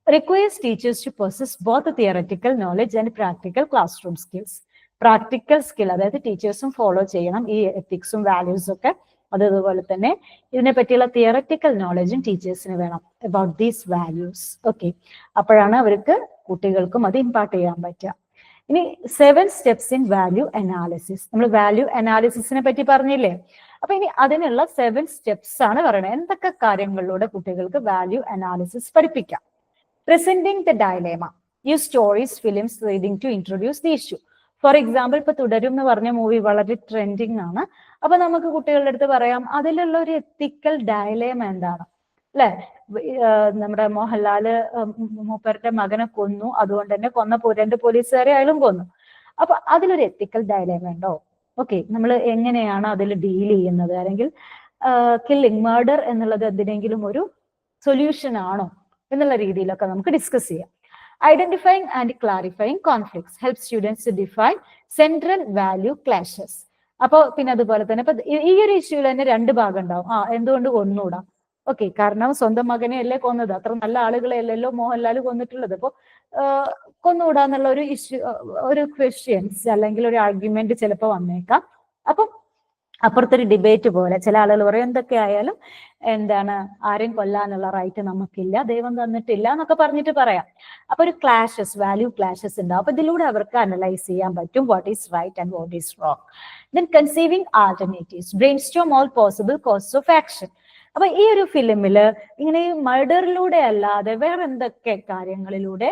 Requires teachers to possess both theoretical knowledge and practical classroom skills. Practical skill, അതായത് ടീച്ചേഴ്സും ഫോളോ ചെയ്യണം ഈ എത്തിക്സും വാല്യൂസും ഒക്കെ. അതുപോലെ തന്നെ ഇതിനെ പറ്റിയുള്ള തിയററ്റിക്കൽ നോളജും ടീച്ചേഴ്സിന് വേണം അബൌട്ട് ദീസ് വാല്യൂസ്. ഓക്കെ, അപ്പോഴാണ് അവർക്ക് കുട്ടികൾക്കും അത് ഇമ്പാർട്ട് ചെയ്യാൻ പറ്റുക. ഇനി 7 സ്റ്റെപ്സ് ഇൻ വാല്യൂ അനാലിസിസ്. നമ്മൾ വാല്യൂ അനാലിസിസിനെ പറ്റി പറഞ്ഞില്ലേ? അപ്പൊ ഇനി അതിനുള്ള 7 സ്റ്റെപ്സ് ആണ് പറയുന്നത്. എന്തൊക്കെ കാര്യങ്ങളിലൂടെ കുട്ടികൾക്ക് വാല്യൂ അനാലിസിസ് പഠിപ്പിക്കാം? Presenting the dilemma. Use stories, films, reading to introduce the issue. For example, ഇപ്പൊ തുടരും എന്ന് പറഞ്ഞ മൂവി വളരെ ട്രെൻഡിങ് ആണ്. അപ്പൊ നമുക്ക് കുട്ടികളുടെ അടുത്ത് പറയാം, അതിലുള്ള ഒരു എത്തിക്കൽ ഡയലേമ എന്താണ്, അല്ലെ? നമ്മുടെ മോഹൻലാല് മൂപ്പരുടെ മകനെ കൊന്നു, അതുകൊണ്ട് തന്നെ കൊന്ന 2 പോലീസുകാരെ അയാളും കൊന്നു. അപ്പൊ അതിലൊരു എത്തിക്കൽ ഡയലേമ ഉണ്ടോ? ഓക്കെ, നമ്മൾ എങ്ങനെയാണ് അതിൽ ഡീൽ ചെയ്യുന്നത്? അല്ലെങ്കിൽ കില്ലിംഗ്, മർഡർ എന്നുള്ളത് എന്തിനെങ്കിലും ഒരു സൊല്യൂഷൻ ആണോ എന്നുള്ള രീതിയിലൊക്കെ നമുക്ക് ഡിസ്കസ് ചെയ്യാം. Identifying and clarifying conflicts help students to define central value clashes. അപ്പോൾ പിന്നെ അതുപോലെ തന്നെ ഇപ്പൊ ഈ ഒരു ഇഷ്യൂവിൽ തന്നെ 2 ഭാഗം ഉണ്ടാവും. എന്തുകൊണ്ട് കൊന്നൂടാ? ഓക്കെ, കാരണം സ്വന്തം മകനെ അല്ലേ കൊന്നത്, അത്ര നല്ല ആളുകളെ അല്ലല്ലോ മോഹൻലാൽ കൊന്നിട്ടുള്ളത്. അപ്പൊ കൊന്നുകൂടാന്നുള്ള ഒരു ഇഷ്യൂ, ഒരു ക്വസ്റ്റ്യൻസ് അല്ലെങ്കിൽ ഒരു ആർഗ്യുമെന്റ് ചിലപ്പോൾ വന്നേക്കാം. അപ്പം അപ്പുറത്തൊരു ഡിബേറ്റ് പോലെ ചില ആളുകൾ പറയും, എന്തൊക്കെ ആയാലും എന്താണ്, ആരെയും കൊല്ലാനുള്ള റൈറ്റ് നമുക്കില്ല, ദൈവം തന്നിട്ടില്ല എന്നൊക്കെ പറഞ്ഞിട്ട് പറയാം. അപ്പൊ ഒരു ക്ലാഷസ്, വാല്യൂ ക്ലാഷസ് ഉണ്ടാവും. അപ്പൊ ഇതിലൂടെ അവർക്ക് അനലൈസ് ചെയ്യാൻ പറ്റും what is right and what is wrong. Then conceiving alternatives, brainstorm all possible course of action. അപ്പൊ ഈ ഒരു ഫിലിമില് ഇങ്ങനെ ഈ മർഡറിലൂടെ അല്ലാതെ വേറെ എന്തൊക്കെ കാര്യങ്ങളിലൂടെ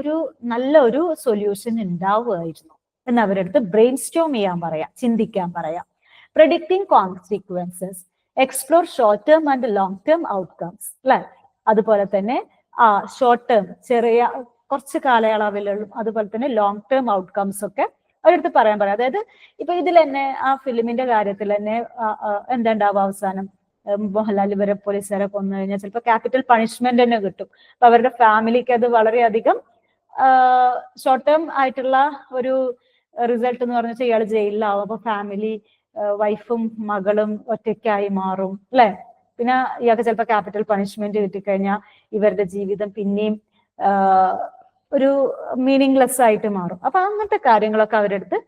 ഒരു നല്ല ഒരു സൊല്യൂഷൻ ഉണ്ടാവുമായിരുന്നു എന്ന് അവരുടെ അടുത്ത് ബ്രെയിൻ സ്റ്റോം ചെയ്യാൻ പറയാം, ചിന്തിക്കാൻ പറയാം. Predicting consequences, explore short term and long term outcomes, അല്ലെ? അതുപോലെ തന്നെ ഷോർട്ട് ടേം, ചെറിയ കുറച്ച് കാലയളവിലുള്ള, അതുപോലെ തന്നെ ലോങ് ടേം ഔട്ട്കംസ് ഒക്കെ അവരടുത്ത് പറയാൻ പറയാം. അതായത് ഇപ്പൊ ഇതിൽ തന്നെ ആ ഫിലിമിന്റെ കാര്യത്തിൽ തന്നെ എന്താ ഉണ്ടാവുക, അവസാനം മോഹൻലാൽ ഇവരെ പോലീസുകാരെ കൊന്നു കഴിഞ്ഞാൽ ചിലപ്പോൾ ക്യാപിറ്റൽ പണിഷ്മെന്റ് തന്നെ കിട്ടും. അപ്പൊ അവരുടെ ഫാമിലിക്ക് അത് വളരെയധികം ഷോർട്ട് ടേം ആയിട്ടുള്ള ഒരു റിസൾട്ട് എന്ന് പറഞ്ഞാൽ ഇയാൾ ജയിലിലാവും. അപ്പൊ ഫാമിലി, വൈഫും മകളും ഒറ്റയ്ക്കായി മാറും, അല്ലെ? പിന്നെ ഇയാൾക്ക് ചിലപ്പോൾ ക്യാപിറ്റൽ പണിഷ്മെന്റ് കിട്ടിക്കഴിഞ്ഞാൽ ഇവരുടെ ജീവിതം പിന്നെയും ഒരു മീനിങ്ലെസ് ആയിട്ട് മാറും. അപ്പൊ അങ്ങനത്തെ കാര്യങ്ങളൊക്കെ അവരുടെ അടുത്ത്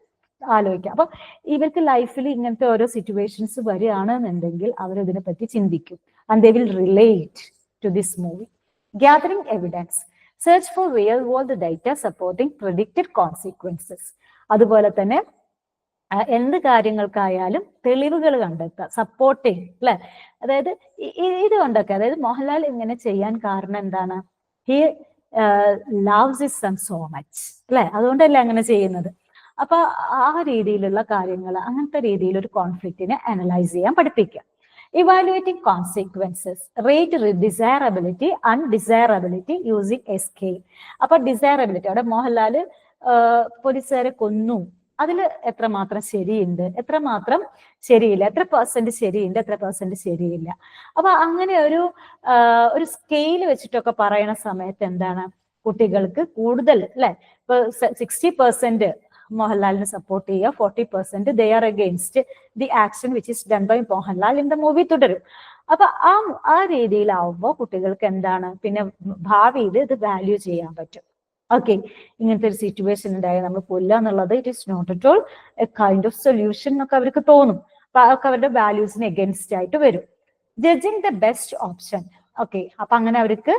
ആലോചിക്കാം. അപ്പൊ ഇവർക്ക് ലൈഫിൽ ഇങ്ങനത്തെ ഓരോ സിറ്റുവേഷൻസ് വരികയാണെന്നുണ്ടെങ്കിൽ അവരതിനെ പറ്റി ചിന്തിക്കും. And they will relate to this movie. Gathering evidence, search for real world data supporting predicted consequences. അതുപോലെ തന്നെ എന്ത് കാര്യങ്ങൾക്കായാലും തെളിവുകൾ കണ്ടെത്തുക, സപ്പോർട്ടിങ്, അല്ലെ? അതായത് ഇതുകൊണ്ടൊക്കെ, അതായത് മോഹൻലാൽ ഇങ്ങനെ ചെയ്യാൻ കാരണം എന്താണ്? He loves his son so much, അല്ലെ? അതുകൊണ്ടല്ലേ അങ്ങനെ ചെയ്യുന്നത്. അപ്പൊ ആ രീതിയിലുള്ള കാര്യങ്ങൾ, അങ്ങനത്തെ രീതിയിൽ ഒരു കോൺഫ്ലിക്റ്റിനെ അനലൈസ് ചെയ്യാൻ പഠിപ്പിക്കുക. Evaluating consequences, rate desirability, undesirability using a scale. അപ്പൊ ഡിസൈറബിലിറ്റി, അവിടെ മോഹൻലാല് പോലീസുകാരെ കൊന്നു, അതിൽ എത്രമാത്രം ശരിയുണ്ട്, എത്രമാത്രം ശരിയില്ല, എത്ര പെർസെന്റ് ശരിയുണ്ട്, എത്ര പെർസെന്റ് ശരിയില്ല. അപ്പൊ അങ്ങനെ ഒരു സ്കെയിൽ വെച്ചിട്ടൊക്കെ പറയുന്ന സമയത്ത് എന്താണ്, കുട്ടികൾക്ക് കൂടുതൽ, അല്ലെ? ഇപ്പൊ 60% മോഹൻലാലിനെ സപ്പോർട്ട് ചെയ്യുക, 40% they are against the action which is done by Mohanlal in the movie തുടരും. അപ്പൊ ആ രീതിയിലാവുമ്പോൾ കുട്ടികൾക്ക് എന്താണ്, പിന്നെ ഭാവിയിൽ ഇത് വാല്യൂ ചെയ്യാൻ പറ്റും. ഓക്കെ, ഇങ്ങനത്തെ ഒരു സിറ്റുവേഷൻ ഉണ്ടായി നമ്മൾ കൊല്ലുക എന്നുള്ളത് it is not at all a kind of solution എന്നൊക്കെ അവർക്ക് തോന്നും. അപ്പൊ അതൊക്കെ അവരുടെ വാല്യൂസിന് എഗൻസ്റ്റ് ആയിട്ട് വരും. Judging the best option. Okay, അപ്പൊ അങ്ങനെ അവർക്ക്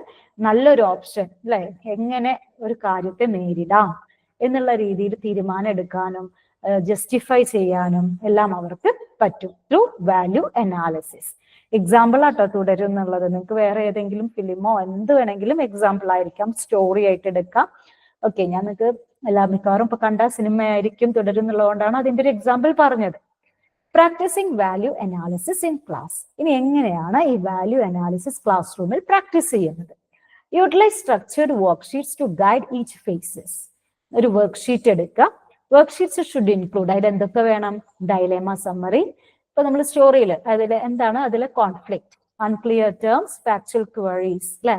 നല്ലൊരു ഓപ്ഷൻ, അല്ലെ, എങ്ങനെ ഒരു കാര്യത്തെ നേരിടാം എന്നുള്ള രീതിയിൽ തീരുമാനം എടുക്കാനും ജസ്റ്റിഫൈ ചെയ്യാനും എല്ലാം അവർക്ക് പറ്റും ത്രൂ വാല്യൂ അനാലിസിസ്. എക്സാമ്പിൾ ആട്ടോ തുടരും എന്നുള്ളത്. നിങ്ങൾക്ക് വേറെ ഏതെങ്കിലും ഫിലിമോ എന്ത് വേണമെങ്കിലും എക്സാമ്പിൾ ആയിരിക്കാം, സ്റ്റോറി ആയിട്ട് എടുക്കാം. ഓക്കെ, ഞാൻ നിങ്ങൾക്ക് മിക്കവാറും ഇപ്പൊ കണ്ട സിനിമയായിരിക്കും തുടരും എന്നുള്ളതുകൊണ്ടാണ് അതിന്റെ ഒരു എക്സാമ്പിൾ പറഞ്ഞത്. Practising value analysis in class. ഇനി എങ്ങനെയാണ് ഈ വാല്യൂ അനാലിസിസ് ക്ലാസ് റൂമിൽ പ്രാക്ടീസ് ചെയ്യുന്നത്? Utilise structured worksheets to guide each phases. ഒരു വർക്ക്ഷീറ്റ് എടുക്കുക. വർക്ക്ഷീറ്റ്സ് ഷുഡ് ഇൻക്ലൂഡ്, അതിൽ എന്തൊക്കെ വേണം? Dilemma summary. ഇപ്പൊ നമ്മൾ സ്റ്റോറിയിൽ അതിൽ എന്താണ്, അതിലെ conflict, unclear terms, factual queries, അല്ലെ?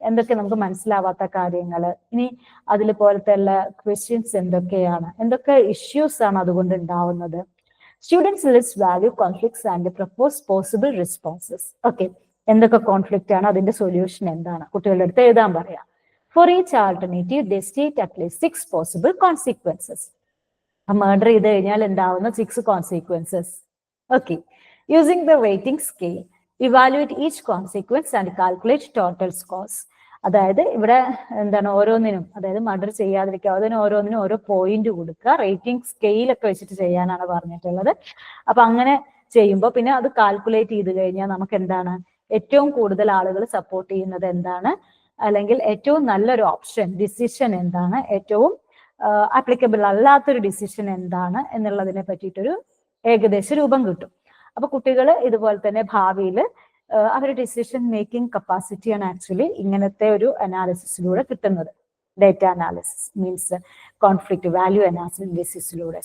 എന്തൊക്കെ നമുക്ക് മനസ്സിലാവാത്ത കാര്യങ്ങൾ, ഇനി അതിൽ പോലത്തെ എല്ലാ ക്വസ്റ്റ്യൻസ് എന്തൊക്കെയാണ്, എന്തൊക്കെ ഇഷ്യൂസ് ആണ് അതുകൊണ്ട് ഉണ്ടാവുന്നത്. Students list value conflicts and propose possible responses. Okay, എന്തൊക്കെ കോൺഫ്ലിക്റ്റ് ആണ്, അതിന്റെ സൊല്യൂഷൻ എന്താണ്, കുട്ടികളുടെ അടുത്ത് എഴുതാൻ പറയാം. For each alternative they state at least 6 possible consequences. Murder ചെയ്ത് കഴിഞ്ഞാൽ ഉണ്ടാവുന്ന 6 consequences. Okay, Using the rating scale, evaluate each consequence and calculate total scores. അതായത് ഇവിടെ എന്താണ് ഓരോന്നിനും, അതായത് മർഡർ ചെയ്യാതിരിക്കുക, അതിന് ഓരോന്നിനും ഓരോ പോയിന്റ് കൊടുക്കുക, റേറ്റിംഗ് സ്കെയിലൊക്കെ വെച്ചിട്ട് ചെയ്യാനാണ് പറഞ്ഞിട്ടുള്ളത്. അപ്പൊ അങ്ങനെ ചെയ്യുമ്പോൾ പിന്നെ അത് കാൽക്കുലേറ്റ് ചെയ്ത് കഴിഞ്ഞാൽ നമുക്ക് എന്താണ് ഏറ്റവും കൂടുതൽ ആളുകൾ സപ്പോർട്ട് ചെയ്യുന്നത് എന്താണ്, അല്ലെങ്കിൽ ഏറ്റവും നല്ലൊരു ഓപ്ഷൻ ഡിസിഷൻ എന്താണ്, ഏറ്റവും ആപ്ലിക്കബിൾ അല്ലാത്തൊരു ഡിസിഷൻ എന്താണ് എന്നുള്ളതിനെ പറ്റിയിട്ടൊരു ഏകദേശ രൂപം കിട്ടും. അപ്പൊ കുട്ടികൾ ഇതുപോലെ തന്നെ ഭാവിയിൽ അവരുടെ ഡിസിഷൻ മേക്കിംഗ് കപ്പാസിറ്റിയാണ് ആക്ച്വലി ഇങ്ങനത്തെ ഒരു അനാലിസിസിലൂടെ കിട്ടുന്നത്. Data analysis means conflict value അനാലിസിസിലൂടെ.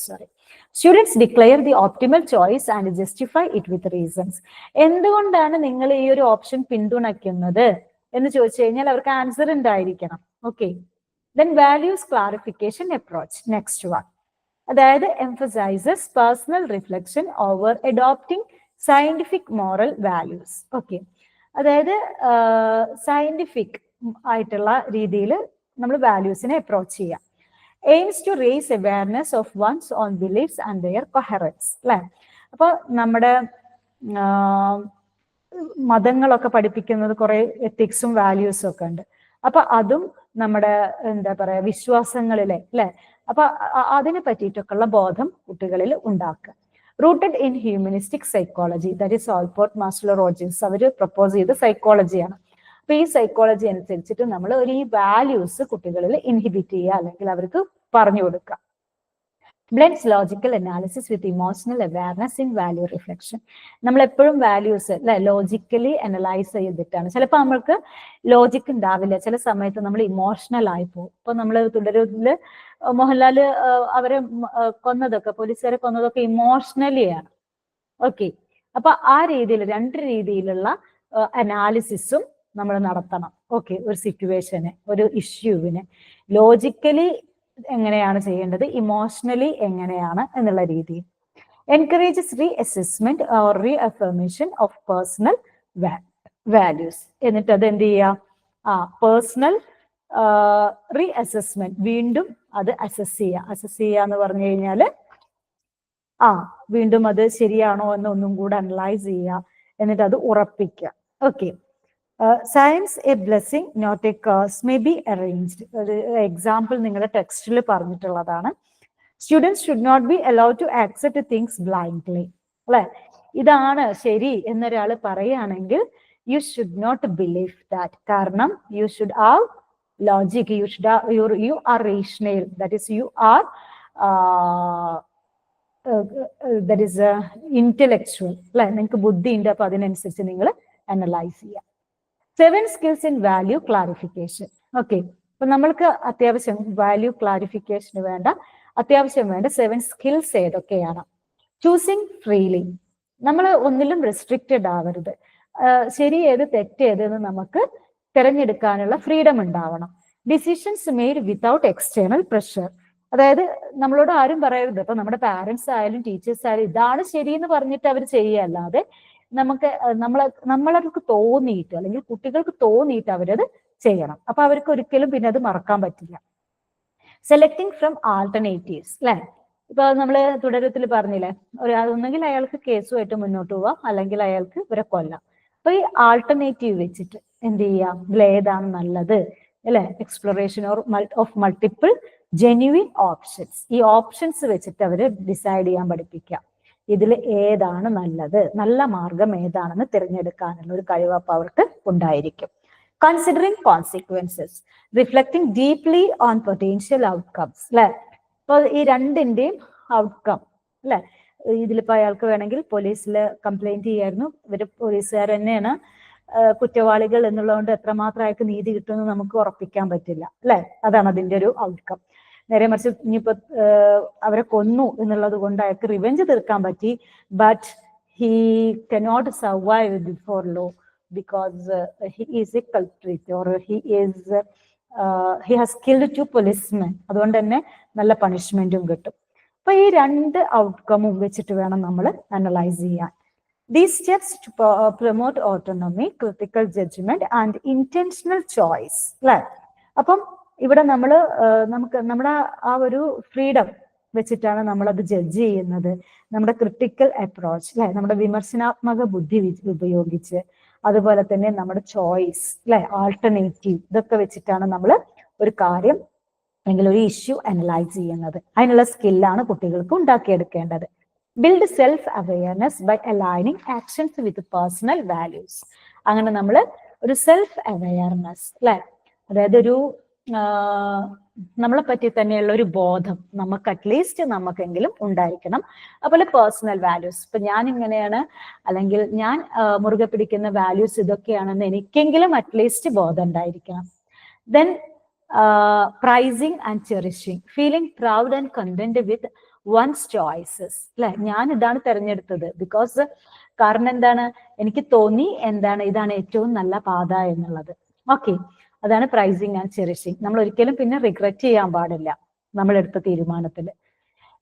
Students declare the optimal choice and justify it with reasons. എന്തുകൊണ്ടാണ് നിങ്ങൾ ഈ ഒരു ഓപ്ഷൻ പിന്തുണയ്ക്കുന്നത് എന്ന് ചോദിച്ചു കഴിഞ്ഞാൽ അവർക്ക് ആൻസർ ഉണ്ടായിരിക്കണം. Okay, then values clarification approach, next one. അതായത് emphasises personal reflection over adopting scientific moral values. Okay, അതായത് സയന്റിഫിക് ആയിട്ടുള്ള രീതിയിൽ നമ്മൾ വാല്യൂസിനെ അപ്രോച്ച് ചെയ്യാം. Aims to raise awareness of one's own beliefs and their coherence, അല്ലെ? അപ്പൊ നമ്മുടെ മതങ്ങളൊക്കെ പഠിപ്പിക്കുന്നത് കുറെ എത്തിക്സും വാല്യൂസും ഒക്കെ ഉണ്ട്. അപ്പൊ അതും നമ്മുടെ എന്താ പറയാ വിശ്വാസങ്ങളിലെ, അല്ലെ? അപ്പൊ അതിനെ പറ്റിയിട്ടൊക്കെയുള്ള ബോധം കുട്ടികളിൽ ഉണ്ടാക്കുക. Rooted in humanistic psychology, that is Allport, Maslow, Rogers അവർ പ്രപ്പോസ് ചെയ്ത സൈക്കോളജിയാണ്. അപ്പൊ ഈ സൈക്കോളജി അനുസരിച്ചിട്ട് നമ്മൾ ഒരു ഈ വാല്യൂസ് കുട്ടികളിൽ ഇൻഹിബിറ്റ് ചെയ്യുക, അല്ലെങ്കിൽ അവർക്ക് പറഞ്ഞു കൊടുക്കുക. Blends logical analysis with emotional awareness in value reflection. നമ്മൾ എപ്പോഴും വാല്യൂസ് അല്ലെ ലോജിക്കലി അനലൈസ് ചെയ്തിട്ടാണ്. ചിലപ്പോൾ നമ്മൾക്ക് ലോജിക് ഉണ്ടാവില്ല, ചില സമയത്ത് നമ്മൾ ഇമോഷണൽ ആയി പോകും. ഇപ്പൊ നമ്മൾ തുടരുന്നില് മോഹൻലാല് അവരെ കൊന്നതൊക്കെ, പോലീസുകാരെ കൊന്നതൊക്കെ ഇമോഷണലിയാണ്. ഓക്കെ, അപ്പൊ ആ രീതിയിൽ രണ്ട് രീതിയിലുള്ള അനാലിസിസും നമ്മൾ നടത്തണം. ഓക്കെ, ഒരു സിറ്റുവേഷന്, ഒരു ഇഷ്യൂവിന് ലോജിക്കലി എങ്ങനെയാണ് ചെയ്യേണ്ടത്, ഇമോഷണലി എങ്ങനെയാണ് എന്നുള്ള രീതിയിൽ. Encourages re assessment or re affirmation of personal values. എന്നിട്ട് അത് എന്ത് ചെയ്യുക, പേഴ്സണൽ റീ അസസ്മെന്റ്, വീണ്ടും അത് അസസ് ചെയ്യുക എന്ന് പറഞ്ഞു കഴിഞ്ഞാല് വീണ്ടും അത് ശരിയാണോ എന്ന് ഒന്നും കൂടെ അനലൈസ് ചെയ്യുക, എന്നിട്ട് അത് ഉറപ്പിക്കുക. Okay, science a blessing not a curse may be arranged. ഒരു എക്സാമ്പിൾ നിങ്ങളുടെ ടെക്സ്റ്റിൽ പറഞ്ഞിട്ടുള്ളതാണ്. Students should not be allowed to accept things blindly, അല്ലെ? ഇതാണ് ശരി എന്നൊരാൾ പറയുകയാണെങ്കിൽ you should not believe that. കാരണം you should have logic, you are rational, that is you are that is intellectual, അല്ലെ? നിങ്ങൾക്ക് ബുദ്ധി ഉണ്ട്, അപ്പൊ അതിനനുസരിച്ച് നിങ്ങൾ അനലൈസ് ചെയ്യാം. 7 skills in value clarification. Okay, അപ്പൊ നമ്മൾക്ക് അത്യാവശ്യം വാല്യൂ ക്ലാരിഫിക്കേഷന് അത്യാവശ്യം വേണ്ട 7 സ്കിൽസ് ഏതൊക്കെയാണ്? ചൂസിങ് ഫ്രീലി, നമ്മൾ ഒന്നിലും റെസ്ട്രിക്റ്റഡ് ആവരുത്. ശരി ഏത് തെറ്റ് ഏതെന്ന് നമുക്ക് തിരഞ്ഞെടുക്കാനുള്ള ഫ്രീഡം ഉണ്ടാവണം. Decisions made without external pressure, അതായത് നമ്മളോട് ആരും പറയരുത്. ഇപ്പൊ നമ്മുടെ പാരന്റ്സ് ആയാലും ടീച്ചേഴ്സ് ആയാലും ഇതാണ് ശരിയെന്ന് പറഞ്ഞിട്ട് അവർ ചെയ്യുകയല്ലാതെ നമുക്ക് നമ്മളവർക്ക് തോന്നിയിട്ട്, അല്ലെങ്കിൽ കുട്ടികൾക്ക് തോന്നിയിട്ട് അവരത് ചെയ്യണം. അപ്പൊ അവർക്ക് ഒരിക്കലും പിന്നെ അത് മറക്കാൻ പറ്റില്ല. സെലക്ടിങ് ഫ്രം ആൾട്ടർനേറ്റീവ്സ്, അല്ലെ? ഇപ്പൊ നമ്മള് തുടരത്തിൽ പറഞ്ഞില്ലേ, ഒന്നെങ്കിൽ അയാൾക്ക് കേസുമായിട്ട് മുന്നോട്ട് പോവാം, അല്ലെങ്കിൽ അയാൾക്ക് ഇവരെ കൊല്ലാം. അപ്പൊ ഈ ആൾട്ടർനേറ്റീവ് വെച്ചിട്ട് എന്ത് ചെയ്യാം, ഇതിലേതാണ് നല്ലത്, അല്ലെ? Exploration of multiple genuine options. ഈ ഓപ്ഷൻസ് വെച്ചിട്ട് അവര് ഡിസൈഡ് ചെയ്യാൻ പഠിപ്പിക്കാം. ഇതിൽ ഏതാണ് നല്ലത്, നല്ല മാർഗം ഏതാണെന്ന് തിരഞ്ഞെടുക്കാനുള്ള ഒരു കഴിവ് അപ്പൊ അവർക്ക് ഉണ്ടായിരിക്കും. Considering consequences, reflecting deeply on potential outcomes, അല്ലെ? അപ്പൊ ഈ രണ്ടിന്റെയും ഔട്ട്കം, അല്ലെ? ഇതിലിപ്പോ അയാൾക്ക് വേണമെങ്കിൽ പോലീസിൽ കംപ്ലൈന്റ് ചെയ്യായിരുന്നു, ഇവര് പോലീസുകാർ തന്നെയാണ് കുറ്റവാളികൾ എന്നുള്ളതുകൊണ്ട് എത്രമാത്രം അയാൾക്ക് നീതി കിട്ടുമെന്ന് നമുക്ക് ഉറപ്പിക്കാൻ പറ്റില്ല, അല്ലെ? അതാണ് അതിന്റെ ഒരു ഔട്ട്കം. നേരെ മറിച്ച് ഇനിയിപ്പോ അവരെ കൊന്നു എന്നുള്ളത് കൊണ്ട് അയാൾക്ക് റിവെഞ്ച് തീർക്കാൻ പറ്റി, but he cannot survive before law because he is A culprit or he has killed 2 policemen. അതുകൊണ്ട് തന്നെ നല്ല പണിഷ്മെന്റും കിട്ടും. അപ്പൊ ഈ രണ്ട് ഔട്ട്കമും വെച്ചിട്ട് വേണം നമ്മൾ അനലൈസ് ചെയ്യാൻ. These steps to promote autonomy, critical judgment and intentional choice, അല്ലെ? അപ്പം ഇവിടെ നമുക്ക് നമ്മുടെ ആ ഒരു ഫ്രീഡം, വെച്ചിട്ടാണ് നമ്മളത് ജഡ്ജ് ചെയ്യുന്നത്. നമ്മുടെ ക്രിട്ടിക്കൽ അപ്രോച്ച് അല്ലെ, നമ്മുടെ വിമർശനാത്മക ബുദ്ധി ഉപയോഗിച്ച്, അതുപോലെ തന്നെ നമ്മുടെ ചോയ്സ് അല്ലെ, ആൾട്ടർനേറ്റീവ്, ഇതൊക്കെ വെച്ചിട്ടാണ് നമ്മൾ ഒരു കാര്യം അല്ലെങ്കിൽ ഒരു ഇഷ്യൂ അനലൈസ് ചെയ്യുന്നത്. അതിനുള്ള സ്കില്ലാണ് കുട്ടികൾക്ക് ഉണ്ടാക്കിയെടുക്കേണ്ടത്. Build self awareness by aligning actions with personal values. അങ്ങനെ നമ്മൾ ഒരു സെൽഫ് അവെയർനെസ് അല്ലെ, അതായത് ഒരു നമ്മളെ പറ്റി തന്നെയുള്ള ഒരു ബോധം നമുക്ക് അറ്റ്ലീസ്റ്റ് നമുക്കെങ്കിലും ഉണ്ടായിരിക്കണം. അതുപോലെ പേഴ്സണൽ വാല്യൂസ്, ഇപ്പൊ ഞാൻ ഇങ്ങനെയാണ് അല്ലെങ്കിൽ ഞാൻ മുറുകെ പിടിക്കുന്ന വാല്യൂസ് ഇതൊക്കെയാണെന്ന് എനിക്കെങ്കിലും അറ്റ്ലീസ്റ്റ് ബോധം ഉണ്ടായിരിക്കണം. Then prizing and cherishing, feeling proud and content with one's choices അല്ലെ, ഞാൻ ഇതാണ് തെരഞ്ഞെടുത്തത് ബിക്കോസ് കാരണം എന്താണ്, എനിക്ക് തോന്നി എന്താണ് ഇതാണ് ഏറ്റവും നല്ല പാത എന്നുള്ളത്. ഓക്കെ, അതാണ് പ്രൈസിങ് ആൻഡ് ചെറിഷിങ്. നമ്മൾ ഒരിക്കലും പിന്നെ റിഗ്രറ്റ് ചെയ്യാൻ പാടില്ല നമ്മളെടുത്ത തീരുമാനത്തിൽ.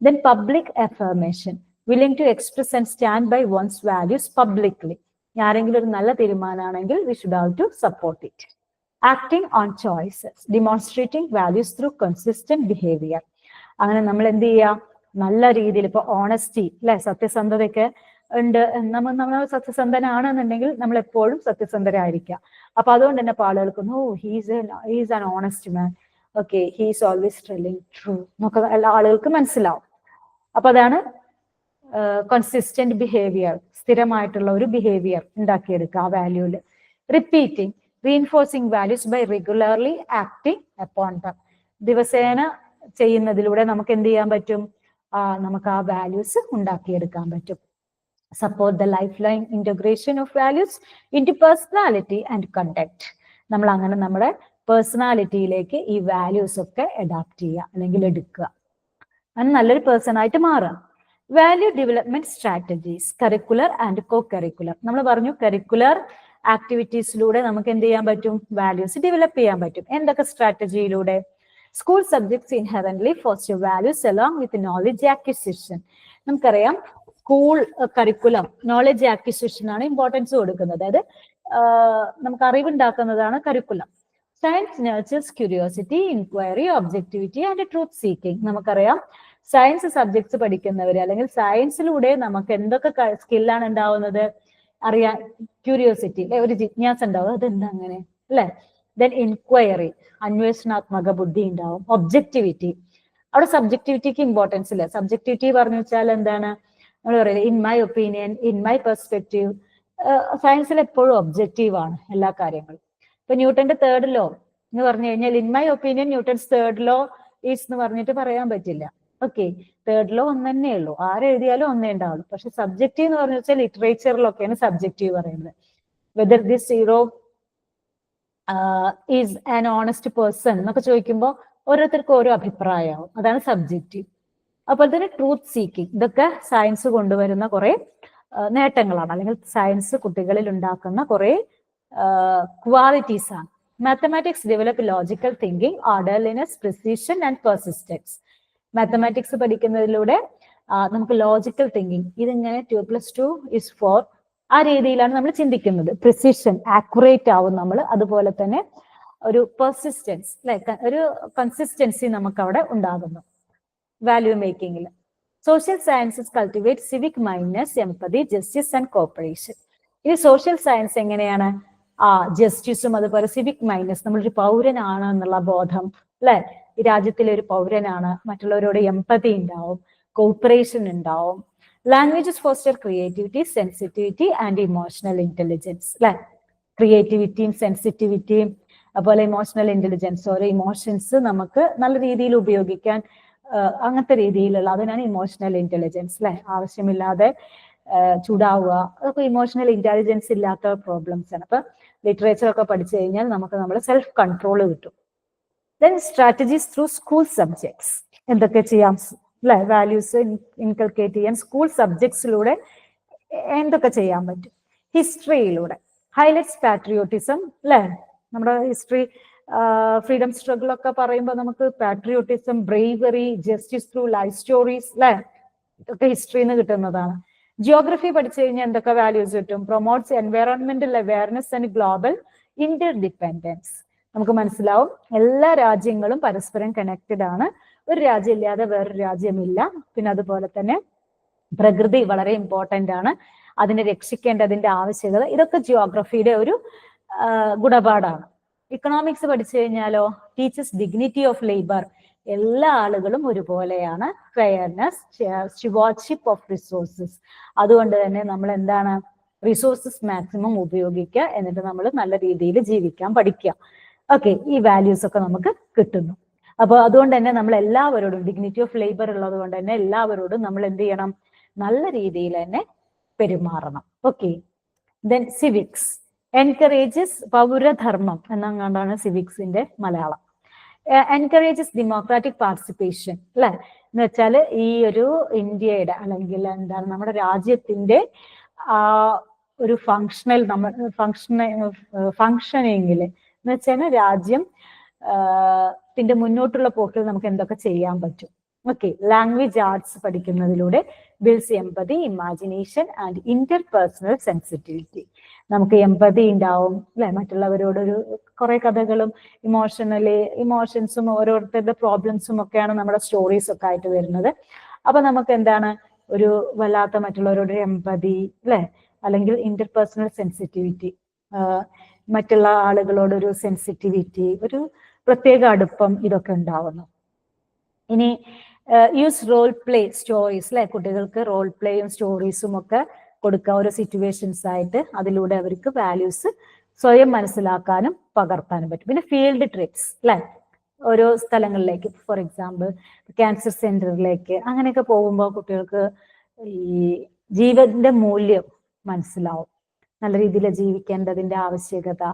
Then public affirmation, willing to express and stand by one's values publicly. ആരെങ്കിലും ഒരു നല്ല തീരുമാനമാണെങ്കിൽ we should have to support it. Acting on choices, demonstrating values through consistent behaviour. അങ്ങനെ നമ്മൾ എന്ത് ചെയ്യാം, നല്ല രീതിയിൽ ഇപ്പൊ ഓണസ്റ്റി അല്ലെ, സത്യസന്ധതയൊക്കെ ഉണ്ട്, നമ്മൾ സത്യസന്ധനാണെന്നുണ്ടെങ്കിൽ നമ്മൾ എപ്പോഴും സത്യസന്ധരായിരിക്കുക. അപ്പൊ അതുകൊണ്ട് തന്നെ ആളുകൾക്ക് he's an honest man, okay, he's always telling true എന്നൊക്കെ എല്ലാ ആളുകൾക്ക് മനസ്സിലാവും. അപ്പൊ അതാണ് കൺസിസ്റ്റന്റ് ബിഹേവിയർ, സ്ഥിരമായിട്ടുള്ള ഒരു ബിഹേവിയർ ഉണ്ടാക്കിയെടുക്കുക ആ വാല്യൂല്. Repeating, reinforcing values by regularly acting upon them. ദിവസേന ചെയ്യുന്നതിലൂടെ നമുക്ക് എന്ത് ചെയ്യാൻ പറ്റും, നമുക്ക് ആ വാല്യൂസ് ഉണ്ടാക്കിയെടുക്കാൻ പറ്റും. Support the life line integration of values into personality and conduct. നമ്മൾ അങ്ങനെ നമ്മുടെ പേഴ്സണാലിറ്റിയിലേക്ക് ഈ വാല്യൂസ് ഒക്കെ അഡാപ്റ്റ് ചെയ്യുക അല്ലെങ്കിൽ എടുക്കുക, അങ്ങനെ നല്ലൊരു പേഴ്സൺ ആയിട്ട് മാറുക. Value development strategies, curricular and co curricular. നമ്മൾ പറഞ്ഞു കരിക്കുലർ ആക്ടിവിറ്റീസിലൂടെ നമുക്ക് എന്ത് ചെയ്യാൻ പറ്റും, വാല്യൂസ് ഡെവലപ്പ് ചെയ്യാൻ പറ്റും. എന്തൊക്കെ സ്ട്രാറ്റജിയിലൂടെ? School subjects inherently foster values along with knowledge acquisition. നമുക്കറിയാം സ്കൂൾ കരിക്കുലം നോളജ് ആക്വിസിഷൻ ആണ് ഇമ്പോർട്ടൻസ് കൊടുക്കുന്നത്, അതായത് നമുക്ക് അറിവുണ്ടാക്കുന്നതാണ് curriculum. Science nurtures curiosity, inquiry, objectivity and truth seeking. നമുക്കറിയാം സയൻസ് സബ്ജക്ട്സ് പഠിക്കുന്നവര് അല്ലെങ്കിൽ സയൻസിലൂടെ നമുക്ക് എന്തൊക്കെ സ്കില്ലാണ് ഉണ്ടാവുന്നത്, അറിയാൻ ക്യൂരിയോസിറ്റി അല്ലെ, ഒരു ജിജ്ഞാസ ഉണ്ടാവും, അതെന്താ അങ്ങനെ അല്ലെ. ദെൻ ഇൻക്വയറി, അന്വേഷണാത്മക ബുദ്ധി ഉണ്ടാവും. ഒബ്ജക്ടിവിറ്റി, അവിടെ സബ്ജക്ടിവിറ്റിക്ക് ഇമ്പോർട്ടൻസ് ഇല്ല. സബ്ജക്ടിവിറ്റി പറഞ്ഞു വെച്ചാൽ എന്താണ്, നമ്മൾ പറയുന്നത് in my opinion, in my perspective. സയൻസിൽ എപ്പോഴും ഒബ്ജക്റ്റീവ് ആണ് എല്ലാ കാര്യങ്ങളും. ഇപ്പൊ ന്യൂട്ടന്റെ തേർഡ് ലോ എന്ന് പറഞ്ഞു കഴിഞ്ഞാൽ in my opinion Newton's third law is എന്ന് പറഞ്ഞിട്ട് പറയാൻ പറ്റില്ല. ഓക്കെ, തേർഡ് ലോ ഒന്ന് തന്നെ ഉള്ളൂ, ആരെഴുതിയാലും ഒന്നേ ഉണ്ടാവുള്ളൂ. പക്ഷെ സബ്ജക്റ്റീവ് എന്ന് പറഞ്ഞു വെച്ചാൽ ലിറ്ററേച്ചറിലൊക്കെയാണ് സബ്ജക്റ്റീവ് പറയുന്നത്. Whether this hero is an honest person എന്നൊക്കെ ചോദിക്കുമ്പോൾ ഓരോരുത്തർക്കും ഓരോ അഭിപ്രായമാവും, അതാണ് സബ്ജക്റ്റീവ്. അതുപോലെ തന്നെ ട്രൂത്ത് സീക്കിംഗ്, ഇതൊക്കെ സയൻസ് കൊണ്ടുവരുന്ന കുറെ നേട്ടങ്ങളാണ്, അല്ലെങ്കിൽ സയൻസ് കുട്ടികളിൽ ഉണ്ടാക്കുന്ന കുറെ ക്വാളിറ്റീസ് ആണ്. Mathematics develop logical thinking, orderliness, precision and persistence. Mathematics പഠിക്കുന്നതിലൂടെ നമുക്ക് ലോജിക്കൽ തിങ്കിങ്, ഇതിങ്ങനെ 2+2=4 ആ രീതിയിലാണ് നമ്മൾ ചിന്തിക്കുന്നത്. പ്രിസിഷൻ, ആക്യുറേറ്റ് ആവും നമ്മൾ. അതുപോലെ തന്നെ ഒരു പെർസിസ്റ്റൻസ് ലൈക്ക് ഒരു കൺസിസ്റ്റൻസി നമുക്ക് അവിടെ ഉണ്ടാകുന്നു വാല്യൂ മേക്കിങ്ങിൽ. Social sciences cultivate civic mindedness, empathy, justice and cooperation. ഇനി സോഷ്യൽ സയൻസ് എങ്ങനെയാണ് ജസ്റ്റിസും അതുപോലെ സിവിക് മൈൻഡ്നെസ്, നമ്മളൊരു പൗരനാണ് എന്നുള്ള ബോധം അല്ലെ, ഈ രാജ്യത്തിലെ ഒരു പൗരനാണ്, മറ്റുള്ളവരോട് എംപതി ഉണ്ടാവും, കോപ്പറേഷൻ ഉണ്ടാവും. Languages foster creativity, sensitivity and emotional intelligence അല്ലെ. ക്രിയേറ്റിവിറ്റിയും സെൻസിറ്റിവിറ്റിയും അതുപോലെ ഇമോഷണൽ ഇന്റലിജൻസ്, ഓരോ ഇമോഷൻസ് നമുക്ക് നല്ല രീതിയിൽ ഉപയോഗിക്കാൻ അങ്ങനത്തെ രീതിയിലുള്ള അതിനാണ് ഇമോഷണൽ ഇന്റലിജൻസ് അല്ലെ. ആവശ്യമില്ലാതെ ചൂടാവുക, അതൊക്കെ ഇമോഷണൽ ഇന്റലിജൻസ് ഇല്ലാത്ത പ്രോബ്ലംസ് ആണ്. അപ്പൊ ലിറ്ററേച്ചർ ഒക്കെ പഠിച്ചു കഴിഞ്ഞാൽ നമുക്ക് നമ്മുടെ സെൽഫ് കൺട്രോൾ കിട്ടും. Then strategies through school subjects, എന്തൊക്കെ ചെയ്യാം അല്ലെ, വാല്യൂസ് ഇൻകൾക്കേറ്റ് ചെയ്യാൻ സ്കൂൾ സബ്ജക്ട്സിലൂടെ എന്തൊക്കെ ചെയ്യാൻ പറ്റും. ഹിസ്റ്ററിയിലൂടെ ഹൈലൈറ്റ്സ് പാട്രിയോട്ടിസം അല്ലെ, നമ്മുടെ ഹിസ്റ്ററി ഫ്രീഡം സ്ട്രഗിൾ ഒക്കെ പറയുമ്പോൾ നമുക്ക് patriotism, bravery, justice through life stories അല്ലെ, ഇതൊക്കെ ഹിസ്റ്ററിയിൽ നിന്ന് കിട്ടുന്നതാണ്. ജിയോഗ്രഫി പഠിച്ചു കഴിഞ്ഞാൽ എന്തൊക്കെ വാല്യൂസ് കിട്ടും. Promotes environmental awareness and global interdependence. നമുക്ക് മനസ്സിലാവും എല്ലാ രാജ്യങ്ങളും പരസ്പരം കണക്റ്റഡ് ആണ്. ഒരു രാജ്യം ഇല്ലാതെ വേറൊരു രാജ്യമില്ല. പിന്നെ അതുപോലെ തന്നെ പ്രകൃതി വളരെ ഇമ്പോർട്ടന്റ് ആണ്, അതിനെ രക്ഷിക്കേണ്ടതിന്റെ ആവശ്യകത, ഇതൊക്കെ ജിയോഗ്രഫിയുടെ ഒരു ഗുണപാഠമാണ്. ഇക്കണോമിക്സ് പഠിച്ചു കഴിഞ്ഞാലോ ടീച്ചേഴ്സ് ഡിഗ്നിറ്റി ഓഫ് ലേബർ, എല്ലാ ആളുകളും ഒരുപോലെയാണ്, ഫെയർനെസ്, സ്റ്റുവാർഡ്ഷിപ്പ് ഓഫ് റിസോഴ്സസ്. അതുകൊണ്ട് തന്നെ നമ്മൾ എന്താണ് റിസോഴ്സസ് മാക്സിമം ഉപയോഗിക്കുക, എന്നിട്ട് നമ്മൾ നല്ല രീതിയിൽ ജീവിക്കാൻ പഠിക്കുക. ഓക്കെ, ഈ വാല്യൂസ് ഒക്കെ നമുക്ക് കിട്ടുന്നു. അപ്പോൾ അതുകൊണ്ട് തന്നെ നമ്മൾ എല്ലാവരോടും ഡിഗ്നിറ്റി ഓഫ് ലേബർ ഉള്ളത് കൊണ്ട് തന്നെ എല്ലാവരോടും നമ്മൾ എന്ത് ചെയ്യണം, നല്ല രീതിയിൽ തന്നെ പെരുമാറണം. ഓക്കെ, ദെൻ സിവിക്സ് എൻകറേജസ്, പൗരധർമ്മം എന്നങ്ങാണ്ടാണ് സിവിക്സിന്റെ മലയാളം. എൻകറേജസ് ഡെമോക്രാറ്റിക് പാർട്ടിസിപ്പേഷൻ, അല്ലെ, എന്ന് വെച്ചാൽ ഈ ഒരു ഇന്ത്യയുടെ അല്ലെങ്കിൽ എന്താണ് നമ്മുടെ രാജ്യത്തിന്റെ ഒരു ഫങ്ഷനിങ്ങില് എന്ന് വെച്ചാൽ രാജ്യം ത്തിന്റെ മുന്നോട്ടുള്ള പോക്കിൽ നമുക്ക് എന്തൊക്കെ ചെയ്യാൻ പറ്റും. ഓക്കെ, ലാംഗ്വേജ് ആർട്സ് പഠിക്കുന്നതിലൂടെ builds empathy, imagination and interpersonal sensitivity. നമുക്ക് എംപതി ഉണ്ടാവും, അല്ലെ, മറ്റുള്ളവരോടൊരു കുറെ കഥകളും ഇമോഷൻസും ഓരോരുത്തരുടെ പ്രോബ്ലംസും ഒക്കെയാണ് നമ്മുടെ സ്റ്റോറീസ് ഒക്കെ ആയിട്ട് വരുന്നത്. അപ്പൊ നമുക്ക് എന്താണ് ഒരു വല്ലാത്ത മറ്റുള്ളവരോട് എംപതി, അല്ലെ, അല്ലെങ്കിൽ ഇന്റർപേഴ്സണൽ സെൻസിറ്റിവിറ്റി, മറ്റുള്ള ആളുകളോടൊരു സെൻസിറ്റിവിറ്റി, ഒരു പ്രത്യേക അടുപ്പം, ഇതൊക്കെ ഉണ്ടാവുന്നു. ഇനി യൂസ് റോൾ പ്ലേ സ്റ്റോറീസ്, അല്ലെ, കുട്ടികൾക്ക് റോൾ പ്ലേയും സ്റ്റോറീസും ഒക്കെ കൊടുക്കുക ഓരോ സിറ്റുവേഷൻസ് ആയിട്ട്. അതിലൂടെ അവർക്ക് വാല്യൂസ് സ്വയം മനസ്സിലാക്കാനും പകർത്താനും പറ്റും. പിന്നെ ഫീൽഡ് ട്രിപ്സ്, അല്ലെ, ഓരോ സ്ഥലങ്ങളിലേക്ക്, ഫോർ എക്സാമ്പിൾ ക്യാൻസർ സെന്ററിലേക്ക് അങ്ങനെയൊക്കെ പോകുമ്പോൾ കുട്ടികൾക്ക് ഈ ജീവന്റെ മൂല്യം മനസ്സിലാവും, നല്ല രീതിയിൽ ജീവിക്കേണ്ടതിന്റെ ആവശ്യകത,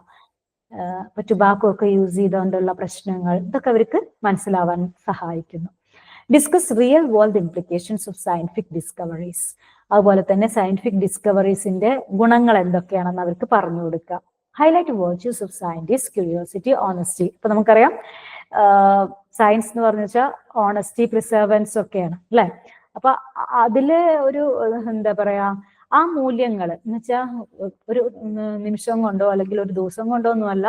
ഇപ്പൊ ടുബാക്കോ ഒക്കെ യൂസ് ചെയ്തുകൊണ്ടുള്ള പ്രശ്നങ്ങൾ, ഇതൊക്കെ അവർക്ക് മനസ്സിലാവാൻ സഹായിക്കുന്നു. Discuss real world implications of scientific discoveries, അതുപോലെ തന്നെ സയന്റിഫിക് ഡിസ്കവറീസിന്റെ ഗുണങ്ങൾ എന്തൊക്കെയാണെന്ന് അവർക്ക് പറഞ്ഞു കൊടുക്കുക. Highlight virtues of scientist, curiosity, honesty. ഇപ്പൊ നമുക്കറിയാം സയൻസ് എന്ന് പറഞ്ഞു വെച്ചാൽ ഓണസ്റ്റി, പ്രിസർവൻസ് ഒക്കെയാണ്, അല്ലെ. അപ്പൊ അതില് ഒരു എന്താ പറയാ, ആ മൂല്യങ്ങൾ എന്ന് വെച്ചാൽ ഒരു നിമിഷം കൊണ്ടോ അല്ലെങ്കിൽ ഒരു ദിവസം കൊണ്ടോ ഒന്നുമല്ല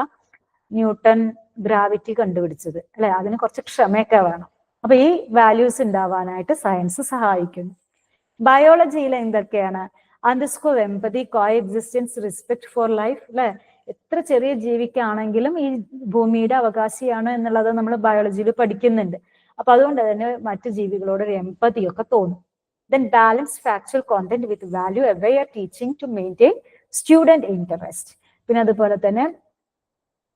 ന്യൂട്ടൺ ഗ്രാവിറ്റി കണ്ടുപിടിച്ചത്, അല്ലെ, അതിന് കുറച്ച് ക്ഷമയൊക്കെ വേണം. അപ്പൊ ഈ വാല്യൂസ് ഉണ്ടാവാനായിട്ട് സയൻസ് സഹായിക്കുന്നു. ബയോളജിയിൽ എന്തൊക്കെയാണ്, underscore empathy, co existence, respect for life, അല്ലെ, എത്ര ചെറിയ ജീവിക്കാണെങ്കിലും ഈ ഭൂമിയുടെ അവകാശിയാണ് എന്നുള്ളത് നമ്മൾ ബയോളജിയിൽ പഠിക്കുന്നുണ്ട്. അപ്പൊ അതുകൊണ്ട് തന്നെ മറ്റു ജീവികളോട് ഒരു എംപതിയൊക്കെ തോന്നും. Then balance factual content with value aware teaching to maintain student interest. പിന്നെ അതുപോലെ തന്നെ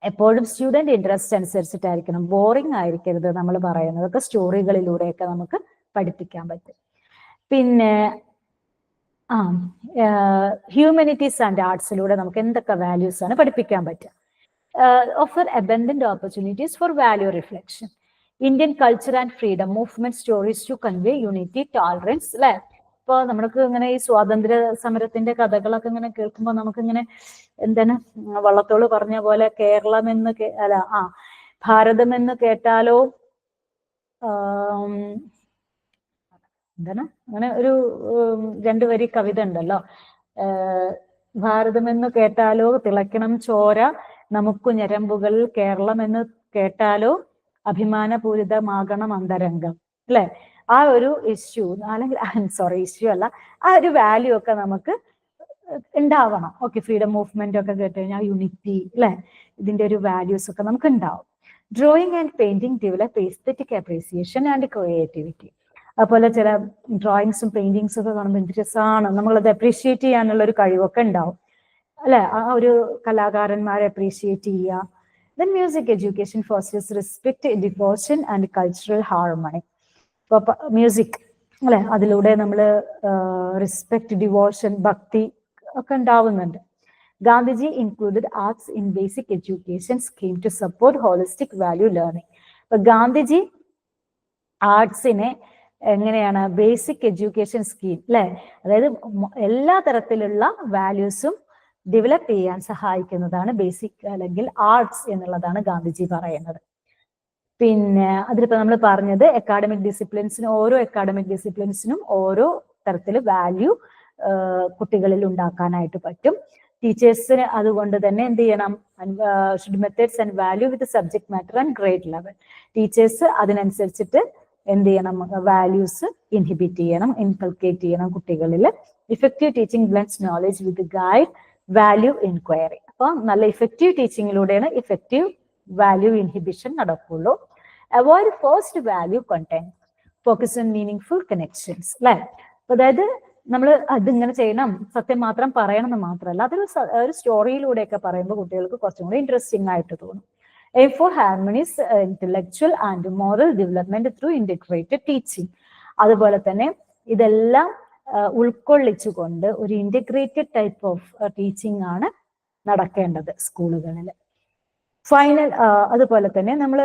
എപ്പോഴും സ്റ്റുഡന്റ് ഇൻട്രസ്റ്റ് അനുസരിച്ചിട്ടായിരിക്കണം, ബോറിംഗ് ആയിരിക്കരുത് നമ്മൾ പറയുന്നതൊക്കെ സ്റ്റോറികളിലൂടെയൊക്കെ നമുക്ക് പഠിപ്പിക്കാൻ പറ്റും. പിന്നെ ഹ്യൂമാനിറ്റീസ് ആൻഡ് ആർട്സിലൂടെ നമുക്ക് എന്തൊക്കെ വാല്യൂസ് ആണ് പഠിപ്പിക്കാൻ പറ്റുക. Offer abundant opportunities for value reflection. Indian culture and freedom movement stories to convey unity, tolerance, അല്ലെ. ഇപ്പൊ നമ്മൾക്ക് ഇങ്ങനെ ഈ സ്വാതന്ത്ര്യ സമരത്തിന്റെ കഥകളൊക്കെ ഇങ്ങനെ കേൾക്കുമ്പോൾ നമുക്കിങ്ങനെ എന്താണ് വള്ളത്തോള് പറഞ്ഞ പോലെ കേരളം എന്ന് ഭാരതം എന്ന് കേട്ടാലോ എന്താണ് അങ്ങനെ ഒരു 2 വരി കവിത ഉണ്ടല്ലോ, ഭാരതം എന്ന് കേട്ടാലോ തിളക്കണം ചോര, നമുക്കു ഞരമ്പുകളിൽ കേരളം എന്ന് കേട്ടാലോ അഭിമാനപൂരിതമാകണം അന്തരംഗം, അല്ലെ. ആ ഒരു ഇഷ്യൂ അല്ലെങ്കിൽ ഇഷ്യൂ അല്ല, ആ ഒരു വാല്യൂ ഒക്കെ നമുക്ക് ഉണ്ടാവണം. ഓക്കെ, ഫ്രീഡം മൂവ്മെന്റ് ഒക്കെ കേട്ട് കഴിഞ്ഞാൽ യൂണിറ്റി, അല്ലെ, ഇതിന്റെ ഒരു വാല്യൂസ് ഒക്കെ നമുക്ക് ഉണ്ടാവും. Drawing and painting develop aesthetic appreciation and creativity. അതുപോലെ ചില ഡ്രോയിങ്സും പെയിന്റിങ്സും ഒക്കെ കാണുമ്പോൾ എന്ത് രസമാണ്, നമ്മളത് അപ്രീഷിയേറ്റ് ചെയ്യാനുള്ള ഒരു കഴിവൊക്കെ ഉണ്ടാവും, അല്ലെ. ആ ഒരു കലാകാരന്മാരെ അപ്രീഷിയേറ്റ് ചെയ്യുക. Then music education fosters respect, devotion and cultural harmony. ഇപ്പൊ മ്യൂസിക്, അല്ലെ, അതിലൂടെ നമ്മൾ റെസ്പെക്ട്, ഡിവോഷൻ, ഭക്തി ഒക്കെ ഉണ്ടാവുന്നുണ്ട്. Gandhiji included arts in basic education scheme to support holistic value learning. ഇപ്പൊ ഗാന്ധിജി ആർട്സിനെ എങ്ങനെയാണ് ബേസിക് എഡ്യൂക്കേഷൻ സ്കീം, അല്ലെ, അതായത് എല്ലാ തരത്തിലുള്ള വാല്യൂസും ഡെവലപ്പ് ചെയ്യാൻ സഹായിക്കുന്നതാണ് ബേസിക് അല്ലെങ്കിൽ ആർട്സ് എന്നുള്ളതാണ് ഗാന്ധിജി പറയുന്നത്. പിന്നെ അതിലിപ്പോ നമ്മൾ പറഞ്ഞത് അക്കാഡമിക് ഡിസിപ്ലിൻസിന്, ഓരോ അക്കാഡമിക് ഡിസിപ്ലിൻസിനും ഓരോ തരത്തിൽ വാല്യൂ കുട്ടികളിൽ ഉണ്ടാക്കാനായിട്ട് പറ്റും. ടീച്ചേഴ്സിന് അതുകൊണ്ട് തന്നെ എന്ത് ചെയ്യണം, should methods and value with subject matter and grade level. Teachers അതിനനുസരിച്ചിട്ട് എന്ത് ചെയ്യണം, വാല്യൂസ് ഇൻഹിബിറ്റ് ചെയ്യണം, ഇൻകൾക്കേറ്റ് ചെയ്യണം കുട്ടികളിൽ. ഇഫക്റ്റീവ് ടീച്ചിങ് ബ്ലെൻഡ്സ് നോളജ് വിത്ത് ഗൈഡ് വാല്യൂ ഇൻക്വയറി. അപ്പൊ നല്ല ഇഫക്റ്റീവ് ടീച്ചിങ്ങിലൂടെയാണ് ഇഫക്റ്റീവ് വാല്യൂ ഇൻഹിബിഷൻ നടക്കുള്ളൂ. Avoid forced value content, focus on meaning connections, അല്ലെ? അതായത് നമ്മൾ അതിങ്ങനെ ചെയ്യണം, സത്യം മാത്രം പറയണം എന്ന് മാത്രമല്ല, അതൊരു സ്റ്റോറിയിലൂടെയൊക്കെ പറയുമ്പോൾ കുട്ടികൾക്ക് കുറച്ചും കൂടി ഇൻട്രസ്റ്റിംഗ് ആയിട്ട് തോന്നും. Aim for harmonious intellectual and moral development through integrated teaching. അതുപോലെ തന്നെ ഇതെല്ലാം ഉൾക്കൊള്ളിച്ചുകൊണ്ട് ഒരു ഇന്റഗ്രേറ്റഡ് ടൈപ്പ് ഓഫ് ടീച്ചിങ് ആണ് നടക്കേണ്ടത് സ്കൂളുകളിൽ. അതുപോലെ തന്നെ നമ്മൾ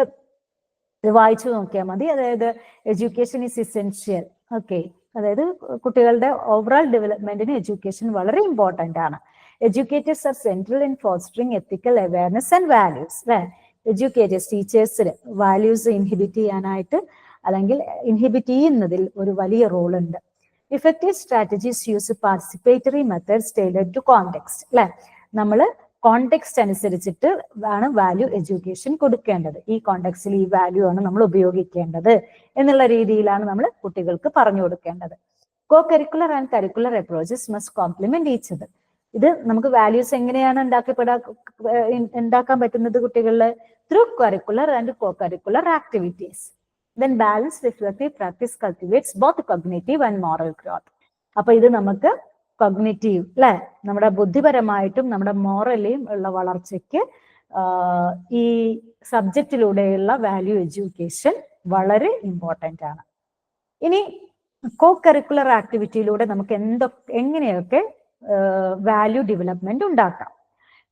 വായിച്ചു നോക്കിയാൽ മതി. അതായത് എഡ്യൂക്കേഷൻ ഈസ് ഇസെൻഷ്യൽ. ഓക്കെ, അതായത് കുട്ടികളുടെ ഓവറോൾ ഡെവലപ്മെന്റിന് എഡ്യൂക്കേഷൻ വളരെ ഇമ്പോർട്ടന്റ് ആണ്. Educators are central in fostering ethical awareness and values, അല്ലെ? എഡ്യൂക്കേറ്റേഴ്സ്, ടീച്ചേഴ്സിന് വാല്യൂസ് ഇൻഹിബിറ്റ് ചെയ്യാനായിട്ട് അല്ലെങ്കിൽ ഇൻഹിബിറ്റ് ചെയ്യുന്നതിൽ ഒരു വലിയ റോൾ ഉണ്ട്. Effective strategies use participatory methods tailored to context, അല്ലെ? നമ്മൾ കോണ്ടെക്സ്റ്റ് അനുസരിച്ചിട്ട് ആണ് വാല്യൂ എഡ്യൂക്കേഷൻ കൊടുക്കേണ്ടത്. ഈ കോണ്ടെക്സ്റ്റിൽ ഈ വാല്യൂ ആണ് നമ്മൾ ഉപയോഗിക്കേണ്ടത് എന്നുള്ള രീതിയിലാണ് നമ്മൾ കുട്ടികൾക്ക് പറഞ്ഞു കൊടുക്കേണ്ടത്. Co curricular and curricular approaches must complement each other. ഇത് നമുക്ക് വാല്യൂസ് എങ്ങനെയാണ് ഉണ്ടാക്കാൻ പറ്റുന്നത് കുട്ടികളിൽ? Through curricular and co curricular activities. Then balance reflective practice cultivates both cognitive and moral growth. അപ്പൊ ഇത് നമുക്ക് കോഗ്നിറ്റീവ്, അല്ലെ, നമ്മുടെ ബുദ്ധിപരമായിട്ടും നമ്മുടെ മോറലിയും ഉള്ള വളർച്ചയ്ക്ക് ഈ സബ്ജക്റ്റിലൂടെയുള്ള വാല്യൂ എഡ്യൂക്കേഷൻ വളരെ ഇമ്പോർട്ടൻ്റ് ആണ്. ഇനി കോ കരിക്കുലർ ആക്ടിവിറ്റിയിലൂടെ നമുക്ക് എങ്ങനെയൊക്കെ വാല്യൂ ഡെവലപ്മെന്റ് ഉണ്ടാക്കാം.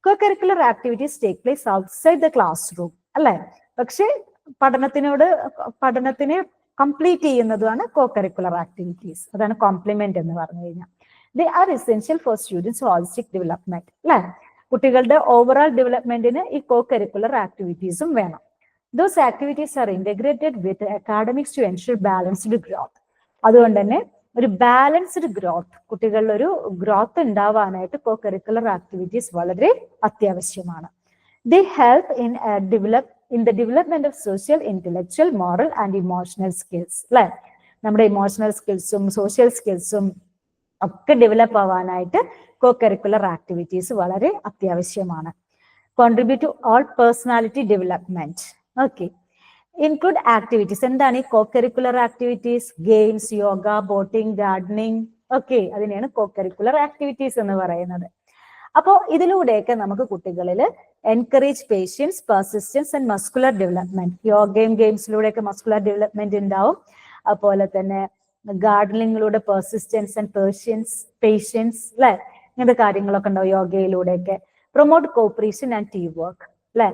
കോ curricular activities take place outside the class room, അല്ലെ? പക്ഷെ പഠനത്തിനെ കംപ്ലീറ്റ് ചെയ്യുന്നതാണ് കോ കരിക്കുലർ ആക്ടിവിറ്റീസ്. അതാണ് കോംപ്ലിമെന്റ് എന്ന് പറഞ്ഞു കഴിഞ്ഞാൽ. They are essential for students' holistic development, അല്ലെ? കുട്ടികളുടെ ഓവറോൾ ഡെവലപ്മെന്റിന് ഈ കോ കരിക്കുലർ ആക്ടിവിറ്റീസും വേണം. Those activities are integrated with academics to ensure balanced growth. അതുകൊണ്ട് തന്നെ ഒരു ബാലൻസ്ഡ് ഗ്രോത്ത്, കുട്ടികളിൽ ഒരു ഗ്രോത്ത് ഉണ്ടാവാനായിട്ട് കോ കരിക്കുലർ ആക്ടിവിറ്റീസ് വളരെ അത്യാവശ്യമാണ്. They help in the development of social, intellectual, moral and emotional skills, അല്ലെ? നമ്മുടെ ഇമോഷണൽ സ്കിൽസും സോഷ്യൽ സ്കിൽസും ഒക്കെ ഡെവലപ്പ് ആവാനായിട്ട് കോ കരിക്കുലർ ആക്ടിവിറ്റീസ് വളരെ അത്യാവശ്യമാണ്. Contribute to all personality development. Okay, include activities. എന്താണ് ഈ co curricular activities? Games, yoga, boating, gardening. Okay, അതിനെയാണ് കോ കരിക്കുലർ ആക്ടിവിറ്റീസ് എന്ന് പറയുന്നത്. അപ്പോൾ ഇതിലൂടെയൊക്കെ നമുക്ക് കുട്ടികളിൽ encourage patience, persistence and muscular development. യോഗയും ഗെയിംസിലൂടെയൊക്കെ മസ്കുലർ ഡെവലപ്മെന്റ് ഉണ്ടാവും. അതുപോലെ തന്നെ ഗാർഡനിങ്ങിലൂടെ പെർസിസ്റ്റൻസ് ആൻഡ് പേഷ്യൻസ്, അല്ലെ? ഇങ്ങനത്തെ കാര്യങ്ങളൊക്കെ ഉണ്ടാവും യോഗയിലൂടെയൊക്കെ. Promote cooperation and team work, അല്ലെ?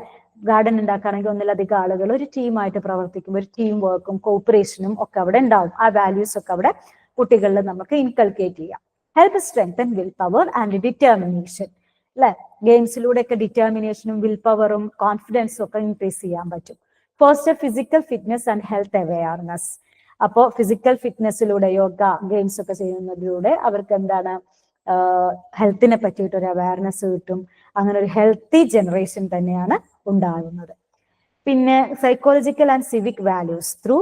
ഗാർഡൻ ഉണ്ടാക്കുകയാണെങ്കിൽ ഒന്നിലധികം ആളുകൾ ഒരു ടീമായിട്ട് പ്രവർത്തിക്കും. ഒരു ടീം വർക്കും കോപ്പറേഷനും ഒക്കെ അവിടെ ഉണ്ടാവും. ആ വാല്യൂസ് ഒക്കെ അവിടെ കുട്ടികളിൽ നമുക്ക് ഇൻകൾക്കേറ്റ് ചെയ്യാം. Help strengthen will power and determination, അല്ലെ? ഗെയിംസിലൂടെയൊക്കെ ഡിറ്റർമിനേഷനും വിൽ പവറും കോൺഫിഡൻസും ഒക്കെ ഇൻക്രീസ് ചെയ്യാൻ പറ്റും. Foster physical fitness and health awareness. അപ്പോൾ ഫിസിക്കൽ ഫിറ്റ്നസ്സിലൂടെ യോഗ ഗെയിംസ് ഒക്കെ ചെയ്യുന്നതിലൂടെ അവർക്ക് എന്താണ്, ഹെൽത്തിനെ പറ്റിയിട്ട് ഒരു അവയർനെസ് കിട്ടും. അങ്ങനെ ഒരു ഹെൽത്തി ജനറേഷൻ തന്നെയാണ് ഉണ്ടാകുന്നത്. പിന്നെ psychological and civic values through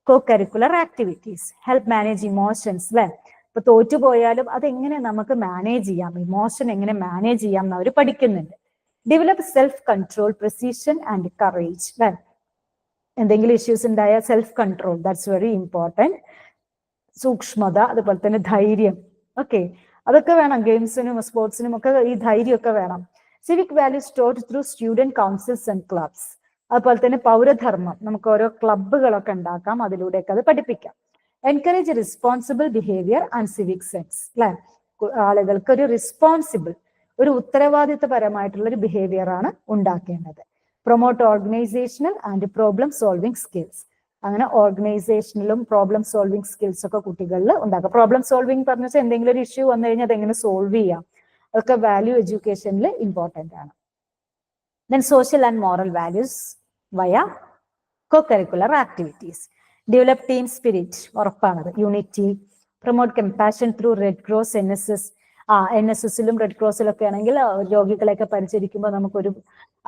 co curricular activities. Help manage emotions, അല്ലെ? ഇപ്പൊ തോറ്റുപോയാലും അതെങ്ങനെ നമുക്ക് മാനേജ് ചെയ്യാം, ഇമോഷൻ എങ്ങനെ മാനേജ് ചെയ്യാം എന്ന് അവർ പഠിക്കുന്നുണ്ട്. Develop self control, precision and courage, അല്ലെ? എന്തെങ്കിലും ഇഷ്യൂസ് ഉണ്ടായ self control, that's very important. സൂക്ഷ്മത, അതുപോലെ തന്നെ ധൈര്യം. ഓക്കെ, അതൊക്കെ വേണം. ഗെയിംസിനും സ്പോർട്സിനും ഒക്കെ ഈ ധൈര്യമൊക്കെ വേണം. Civic values taught through student councils and clubs. അതുപോലെ തന്നെ പൗരധർമ്മം, നമുക്ക് ഓരോ ക്ലബ്ബുകളൊക്കെ ഉണ്ടാക്കാം, അതിലൂടെയൊക്കെ അത് പഠിപ്പിക്കാം. Encourage responsible behaviour and civic sense, അല്ലെ? ആളുകൾക്ക് ഒരു ഉത്തരവാദിത്തപരമായിട്ടുള്ള ഒരു ബിഹേവിയർ ആണ് ഉണ്ടാക്കേണ്ടത്. Promote organisational and problem solving skills. അങ്ങനെ ഓർഗനൈസേഷനിലും പ്രോബ്ലം സോൾവിങ് സ്കിൽസ് ഒക്കെ കുട്ടികളിൽ ഉണ്ടാക്കാം. പ്രോബ്ലം സോൾവിങ് പറഞ്ഞ വെച്ചാൽ എന്തെങ്കിലും ഒരു ഇഷ്യൂ വന്നു കഴിഞ്ഞാൽ അതെങ്ങനെ സോൾവ് ചെയ്യാം, അതൊക്കെ വാല്യൂ എഡ്യൂക്കേഷനിൽ ഇമ്പോർട്ടൻ്റ് ആണ്. Then social and moral values via co curricular activities. Develop team spirit, ഉറപ്പാണത്. Unity. Promote compassion through red cross, NSS. NSSലും റെഡ് ക്രോസിലും ഒക്കെ ആണെങ്കിൽ രോഗികളെയൊക്കെ പരിചരിക്കുമ്പോൾ നമുക്കൊരു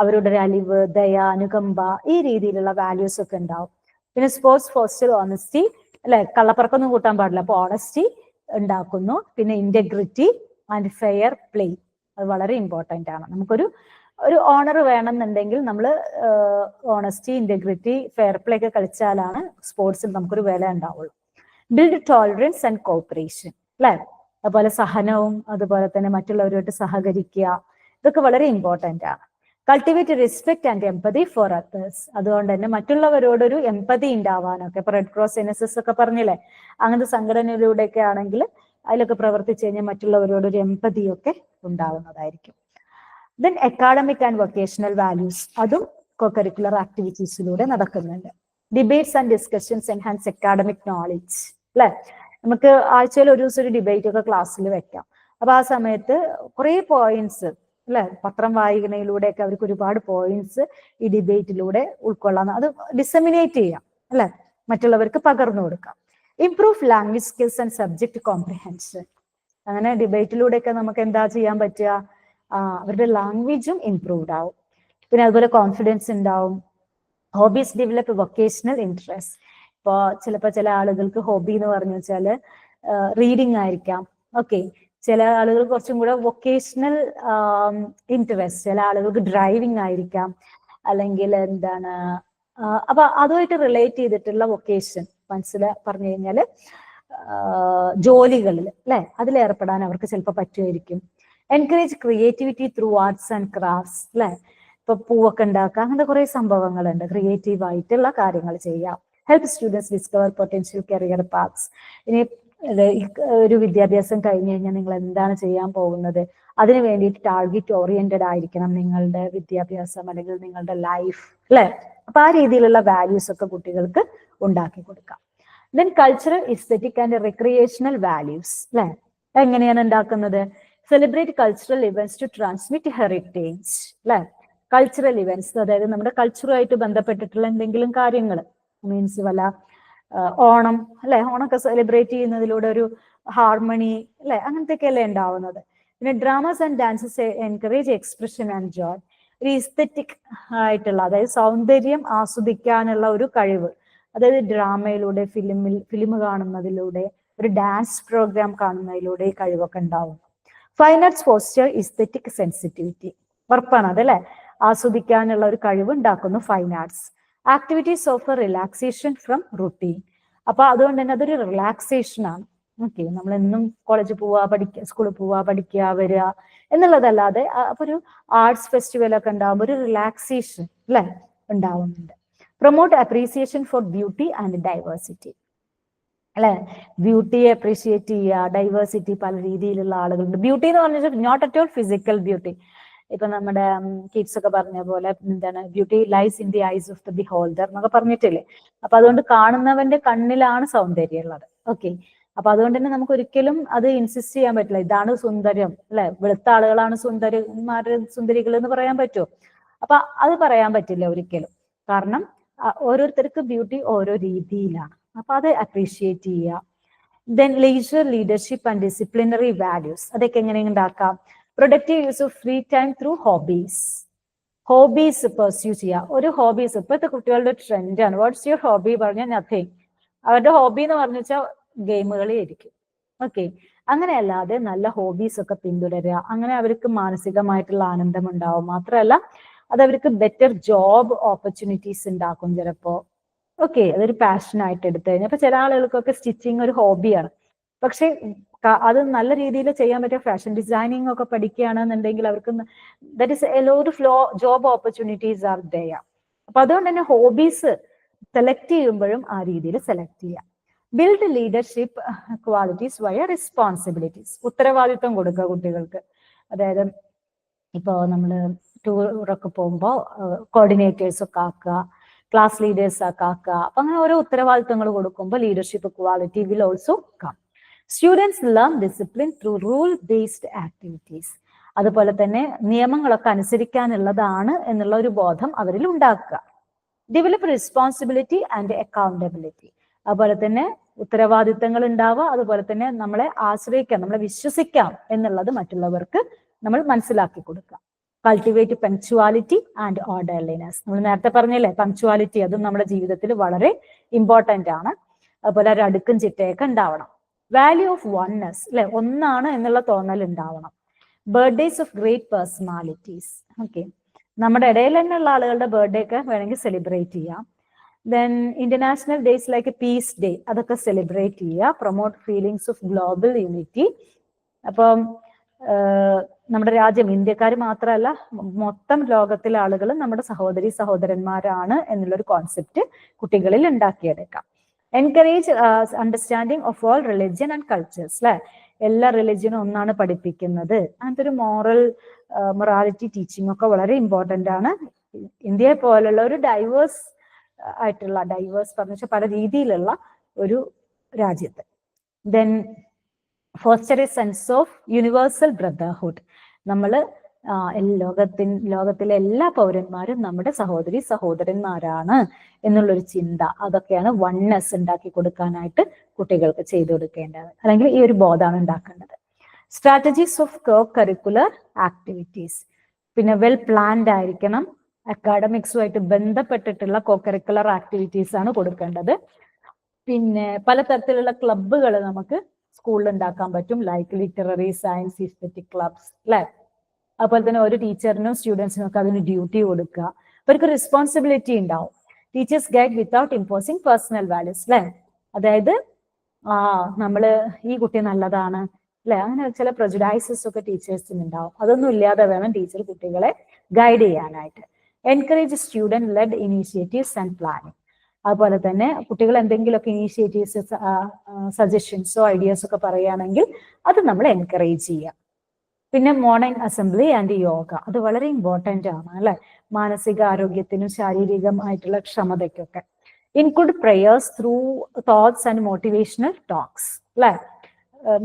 അവരുടെ ഒരു അലിവ്, ദയ, അനുകമ്പ ഈ രീതിയിലുള്ള വാല്യൂസ് ഒക്കെ ഉണ്ടാവും. പിന്നെ സ്പോർട്സ് ഫോസ്റ്റർ ഓണസ്റ്റി, അല്ലെ, കള്ളപ്പറക്കൊന്നും കൂട്ടാൻ പാടില്ല. അപ്പൊ ഓണസ്റ്റി ഉണ്ടാക്കുന്നു. പിന്നെ ഇന്റഗ്രിറ്റി ആൻഡ് ഫെയർ പ്ലേ, അത് വളരെ ഇമ്പോർട്ടൻ്റ് ആണ്. നമുക്കൊരു ഓണർ വേണമെന്നുണ്ടെങ്കിൽ നമ്മൾ ഓണസ്റ്റി, ഇന്റഗ്രിറ്റി, ഫെയർ പ്ലേ ഒക്കെ കളിച്ചാലാണ് സ്പോർട്സിൽ നമുക്കൊരു വില ഉണ്ടാവുള്ളൂ. ബിൽഡ് ടോളറൻസ് ആൻഡ് കോപ്പറേഷൻ, അല്ലെ, അതുപോലെ സഹനവും അതുപോലെ തന്നെ മറ്റുള്ളവരുമായിട്ട് സഹകരിക്കുക, ഇതൊക്കെ വളരെ ഇമ്പോർട്ടൻ്റ് ആണ്. Cultivate respect and empathy for others, അതുകൊണ്ട് തന്നെ മറ്റുള്ളവരോടൊരു എംപതി ഉണ്ടാവാനൊക്കെ, ഇപ്പൊ റെഡ് ക്രോസ്, NSS ഒക്കെ പറഞ്ഞില്ലേ, അങ്ങനത്തെ സംഘടനയിലൂടെയൊക്കെ ആണെങ്കിൽ അതിലൊക്കെ പ്രവർത്തിച്ചു കഴിഞ്ഞാൽ മറ്റുള്ളവരോടൊരു എംപതിയൊക്കെ ഉണ്ടാവുന്നതായിരിക്കും. Then academic and vocational values, അതും കോകരിക്കുലർ ആക്ടിവിറ്റീസിലൂടെ നടക്കുന്നുണ്ട്. Debates and discussions enhance academic knowledge, അല്ലെ, നമുക്ക് ആഴ്ചയിൽ ഒരു ദിവസം ഒരു ഡിബേറ്റ് ഒക്കെ ക്ലാസ്സിൽ വെക്കാം. അപ്പൊ ആ സമയത്ത് കുറെ പോയിന്റ്സ്, അല്ലെ, പത്രം വായിക്കുന്നതിലൂടെയൊക്കെ അവർക്ക് ഒരുപാട് പോയിന്റ്സ് ഈ ഡിബേറ്റിലൂടെ ഉൾക്കൊള്ളാം. അത് ഡിസമിനേറ്റ് ചെയ്യാം, അല്ലെ, മറ്റുള്ളവർക്ക് പകർന്നു കൊടുക്കാം. Improve language skills and subject comprehension, അങ്ങനെ ഡിബേറ്റിലൂടെയൊക്കെ നമുക്ക് എന്താ ചെയ്യാൻ പറ്റുക, അവരുടെ ലാംഗ്വേജും ഇംപ്രൂവ്ഡ് ആവും. പിന്നെ അതുപോലെ കോൺഫിഡൻസ് ഉണ്ടാവും. ഹോബീസ് ഡെവലപ്പ് വൊക്കേഷണൽ ഇൻട്രസ്റ്റ്, ഇപ്പോൾ ചിലപ്പോൾ ചില ആളുകൾക്ക് ഹോബി എന്ന് പറഞ്ഞു വെച്ചാൽ റീഡിങ് ആയിരിക്കാം. ഓക്കെ, ചില ആളുകൾ കുറച്ചും കൂടെ വൊക്കേഷണൽ ഇൻട്രസ്റ്റ്, ചില ആളുകൾക്ക് ഡ്രൈവിംഗ് ആയിരിക്കാം, അല്ലെങ്കിൽ എന്താണ്, അപ്പൊ അതുമായിട്ട് റിലേറ്റ് ചെയ്തിട്ടുള്ള വൊക്കേഷൻ പറഞ്ഞു കഴിഞ്ഞാൽ ജോലികളിൽ, അല്ലെ, അതിലേർപ്പെടാൻ അവർക്ക് ചിലപ്പോൾ പറ്റുമായിരിക്കും. Encourage creativity through arts and crafts, അല്ലെ, ഇപ്പൊ പൂവൊക്കെ ഉണ്ടാക്കുക, അങ്ങനത്തെ കുറെ സംഭവങ്ങളുണ്ട്, ക്രിയേറ്റീവ് ആയിട്ടുള്ള കാര്യങ്ങൾ ചെയ്യാം. Help students discover potential career paths, ഇനി ഒരു വിദ്യാഭ്യാസം കഴിഞ്ഞു കഴിഞ്ഞാൽ നിങ്ങൾ എന്താണ് ചെയ്യാൻ പോകുന്നത്, അതിന് വേണ്ടിയിട്ട് ടാർഗറ്റ് ഓറിയന്റഡ് ആയിരിക്കണം നിങ്ങളുടെ വിദ്യാഭ്യാസം അല്ലെങ്കിൽ നിങ്ങളുടെ ലൈഫ്, അല്ലെ. അപ്പൊ ആ രീതിയിലുള്ള വാല്യൂസ് ഒക്കെ കുട്ടികൾക്ക് ഉണ്ടാക്കി കൊടുക്കാം. Then cultural, aesthetic and recreational values, അല്ലെ, എങ്ങനെയാണ് ഉണ്ടാക്കുന്നത്? Celebrate cultural events to transmit heritage, അല്ലെ, കൾച്ചറൽ ഇവന്റ്സ്, അതായത് നമ്മുടെ കൾച്ചറുമായിട്ട് ബന്ധപ്പെട്ടിട്ടുള്ള എന്തെങ്കിലും കാര്യങ്ങൾ, മീൻസ് വല്ല ഓണം, അല്ലെ, ഓണമൊക്കെ സെലിബ്രേറ്റ് ചെയ്യുന്നതിലൂടെ ഒരു ഹാർമണി, അല്ലെ, അങ്ങനത്തെയൊക്കെ അല്ലേ ഉണ്ടാവുന്നത്. പിന്നെ dramas and dances encourage expression and Joy, ഒരു ഇസ്തെറ്റിക് ആയിട്ടുള്ള, അതായത് സൗന്ദര്യം ആസ്വദിക്കാനുള്ള ഒരു കഴിവ്, അതായത് ഡ്രാമയിലൂടെ, ഫിലിം കാണുന്നതിലൂടെ, ഒരു ഡാൻസ് പ്രോഗ്രാം കാണുന്നതിലൂടെ ഈ കഴിവൊക്കെ ഉണ്ടാവും. ഫൈൻ ആർട്സ് ഫോസ്റ്റർ ഇസ്തെറ്റിക് സെൻസിറ്റിവിറ്റി, ഉറപ്പാണ് അതല്ലേ, ആസ്വദിക്കാനുള്ള ഒരു കഴിവ് ഉണ്ടാക്കുന്നു fine arts. Activities of relaxation from routine, അപ്പൊ അതുകൊണ്ട് തന്നെ അതൊരു റിലാക്സേഷൻ ആണ്. ഓക്കെ, നമ്മൾ എന്നും കോളേജിൽ പോവുക, പഠിക്കുക, സ്കൂളിൽ പോവുക, പഠിക്കുക, വരിക എന്നുള്ളതല്ലാതെ അപ്പൊ ഒരു ആർട്സ് ഫെസ്റ്റിവൽ ഒക്കെ ഉണ്ടാകുമ്പോൾ ഒരു റിലാക്സേഷൻ, അല്ലെ, ഉണ്ടാവുന്നുണ്ട്. Promote appreciation four beauty and diversity, അല്ലെ, ബ്യൂട്ടിയെ അപ്രീഷിയേറ്റ് ചെയ്യുക, ഡൈവേഴ്സിറ്റി, പല രീതിയിലുള്ള ആളുകളുണ്ട്. ബ്യൂട്ടി എന്ന് പറഞ്ഞാൽ not at all physical beauty, ഇപ്പൊ നമ്മുടെ കിഡ്സ് ഒക്കെ പറഞ്ഞ പോലെ എന്താണ്, beauty lies in the eyes of the beholder എന്നൊക്കെ പറഞ്ഞിട്ടില്ലേ. അപ്പൊ അതുകൊണ്ട് കാണുന്നവന്റെ കണ്ണിലാണ് സൗന്ദര്യം ഉള്ളത്. ഓക്കെ, അപ്പൊ അതുകൊണ്ട് തന്നെ നമുക്ക് ഒരിക്കലും അത് ഇൻസിസ്റ്റ് ചെയ്യാൻ പറ്റില്ല, ഇതാണ് സുന്ദരം, അല്ലെ, വെളുത്ത ആളുകളാണ് സുന്ദരികൾ എന്ന് പറയാൻ പറ്റുമോ? അപ്പൊ അത് പറയാൻ പറ്റില്ല ഒരിക്കലും, കാരണം ഓരോരുത്തർക്ക് ബ്യൂട്ടി ഓരോ രീതിയിലാണ്. അപ്പൊ അത് അപ്രീഷിയേറ്റ് ചെയ്യുക. Then leisure leadership and disciplinary values, അതൊക്കെ എങ്ങനെ ഉണ്ടാക്കാം? Productive use of free time through hobbies, hobbies pursue ചെയ്യുക. ഒരു ഹോബീസ്, ഇപ്പോഴത്തെ കുട്ടികളുടെ ട്രെൻഡാണ്, വാട്ട്സ് യുവർ ഹോബി പറഞ്ഞാൽ നത്തിങ്, അവരുടെ ഹോബി എന്ന് പറഞ്ഞു വെച്ചാൽ ഗെയിമുകളെ ആയിരിക്കും. ഓക്കെ, അങ്ങനെയല്ലാതെ നല്ല ഹോബീസ് ഒക്കെ പിന്തുടരുക, അങ്ങനെ അവർക്ക് മാനസികമായിട്ടുള്ള ആനന്ദം ഉണ്ടാവും. മാത്രമല്ല അത് അവർക്ക് ബെറ്റർ ജോബ് ഓപ്പർച്യൂണിറ്റീസ് ഉണ്ടാക്കും ചിലപ്പോ. ഓക്കെ, അതൊരു പാഷനായിട്ട് എടുത്തു കഴിഞ്ഞാൽ, അപ്പൊ ചില ആളുകൾക്കൊക്കെ സ്റ്റിച്ചിങ് ഒരു ഹോബിയാണ്, പക്ഷെ അത് നല്ല രീതിയിൽ ചെയ്യാൻ പറ്റിയ ഫാഷൻ ഡിസൈനിങ് ഒക്കെ പഠിക്കുകയാണെന്നുണ്ടെങ്കിൽ അവർക്ക് that is a lot of job opportunities are there. അപ്പൊ അതുകൊണ്ട് തന്നെ ഹോബീസ് സെലക്ട് ചെയ്യുമ്പോഴും ആ രീതിയിൽ സെലക്ട് ചെയ്യാം. ബിൽഡ് ലീഡർഷിപ്പ് ക്വാളിറ്റീസ് വയ റെസ്പോൺസിബിലിറ്റീസ്, ഉത്തരവാദിത്വം കൊടുക്കുക കുട്ടികൾക്ക്. അതായത് ഇപ്പോ നമ്മൾ ടൂറൊക്കെ പോകുമ്പോൾ കോർഡിനേറ്റേഴ്സ് ഒക്കെ ആക്കുക, ക്ലാസ് ലീഡേഴ്സ് ഒക്കെ ആക്കുക. അപ്പൊ അങ്ങനെ ഓരോ ഉത്തരവാദിത്വങ്ങൾ കൊടുക്കുമ്പോൾ leadership quality will also come. Students learn discipline through rule based activities, അതുപോലെ തന്നെ നിയമങ്ങളൊക്കെ അനുസരിക്കാനുള്ളതാണ് എന്നുള്ള ഒരു ബോധം അവരിൽ ഉണ്ടാക്കുക. ഡെവലപ്പ് റെസ്പോൺസിബിലിറ്റി ആൻഡ് അക്കൗണ്ടബിലിറ്റി, അതുപോലെ തന്നെ ഉത്തരവാദിത്തങ്ങൾ ഉണ്ടാവുക, അതുപോലെ തന്നെ നമ്മളെ ആശ്രയിക്കാം, നമ്മളെ വിശ്വസിക്കാം എന്നുള്ളത് മറ്റുള്ളവർക്ക് നമ്മൾ മനസ്സിലാക്കി കൊടുക്കാം. Cultivate punctuality and orderliness. നമ്മൾ നേരത്തെ പറഞ്ഞില്ലേ പങ്ക്ച്വാലിറ്റി, അതും നമ്മുടെ ജീവിതത്തിൽ വളരെ ഇമ്പോർട്ടന്റ് ആണ്. അതുപോലെ ഒരു അടുക്കും ചിട്ടയൊക്കെ ഉണ്ടാവണം. വാല്യൂ ഓഫ് വൺനെസ്, അല്ലെ, ഒന്നാണ് എന്നുള്ള തോന്നൽ ഉണ്ടാവണം. Birthdays of great personalities. Okay, നമ്മുടെ ഇടയിൽ തന്നെയുള്ള ആളുകളുടെ ബർത്ത്ഡേ ഒക്കെ വേണമെങ്കിൽ സെലിബ്രേറ്റ് ചെയ്യാം. Then international days like peace day, അതൊക്കെ സെലിബ്രേറ്റ് ചെയ്യുക. Promote feelings of global unity. അപ്പം നമ്മുടെ രാജ്യം, ഇന്ത്യക്കാർ മാത്രമല്ല മൊത്തം ലോകത്തിലെ ആളുകൾ നമ്മുടെ സഹോദരി സഹോദരന്മാരാണ് എന്നുള്ളൊരു കോൺസെപ്റ്റ് കുട്ടികളിൽ ഉണ്ടാക്കിയെടുക്കാം. Encourage understanding of all religion and cultures, അല്ലെ, എല്ലാ റിലിജിയനും ഒന്നാണ് പഠിപ്പിക്കുന്നത്. അങ്ങനത്തെ ഒരു മൊറാലിറ്റി ടീച്ചിങ് ഒക്കെ വളരെ ഇമ്പോർട്ടന്റ് ആണ്. ഇന്ത്യയെ പോലുള്ള ഒരു ഡൈവേഴ്സ് പറഞ്ഞ വെച്ചാൽ പല രീതിയിലുള്ള ഒരു രാജ്യത്ത്. Then foster A sense of universal brotherhood. നമ്മൾ ലോകത്തിലെ എല്ലാ പൗരന്മാരും നമ്മുടെ സഹോദരി സഹോദരന്മാരാണ് എന്നുള്ളൊരു ചിന്ത, അതൊക്കെയാണ് വൺനെസ് ഉണ്ടാക്കി കൊടുക്കാനായിട്ട് കുട്ടികൾക്ക് ചെയ്തു കൊടുക്കേണ്ടത്, അല്ലെങ്കിൽ ഈ ഒരു ബോധമാണ് ഉണ്ടാക്കേണ്ടത്. Strategies of co curricular activities. പിന്നെ വെൽ പ്ലാൻഡ് ആയിരിക്കണം. അക്കാഡമിക്സുമായിട്ട് ബന്ധപ്പെട്ടിട്ടുള്ള കോ കരിക്കുലർ ആക്ടിവിറ്റീസ് ആണ് കൊടുക്കേണ്ടത്. പിന്നെ പലതരത്തിലുള്ള ക്ലബ്ബുകൾ നമുക്ക് സ്കൂളിൽ ഉണ്ടാക്കാൻ പറ്റും, like literary, science, aesthetic clubs, അല്ലെ. അതുപോലെ തന്നെ ഒരു ടീച്ചറിനും സ്റ്റുഡൻസിനും ഒക്കെ അതിന് ഡ്യൂട്ടി കൊടുക്കുക. അവർക്ക് റെസ്പോൺസിബിലിറ്റി ഉണ്ടാവും. Teachers guide without imposing personal values, അല്ലെ. അതായത് നമ്മള് ഈ കുട്ടി നല്ലതാണ്, അല്ലെ, അങ്ങനെ ചില പ്രജുഡൈസസ് ഒക്കെ ടീച്ചേഴ്സിന് ഉണ്ടാവും. അതൊന്നും ഇല്ലാതെ വേണം ടീച്ചർ കുട്ടികളെ ഗൈഡ് ചെയ്യാനായിട്ട്. Encourage student led initiatives and planning. അതുപോലെ തന്നെ കുട്ടികൾ എന്തെങ്കിലുമൊക്കെ ഇനീഷ്യേറ്റീവ്സ്, സജഷൻസോ ഐഡിയാസ് ഒക്കെ പറയുകയാണെങ്കിൽ അത് നമ്മൾ എൻകറേജ് ചെയ്യാം. പിന്നെ മോർണിംഗ് അസംബ്ലി ആൻഡ് യോഗ, അത് വളരെ ഇമ്പോർട്ടന്റ് ആണ്, അല്ലെ, മാനസിക ആരോഗ്യത്തിനും ശാരീരികമായിട്ടുള്ള ക്ഷമതയ്ക്കൊക്കെ. Include prayers through thoughts and motivational talks, അല്ലെ.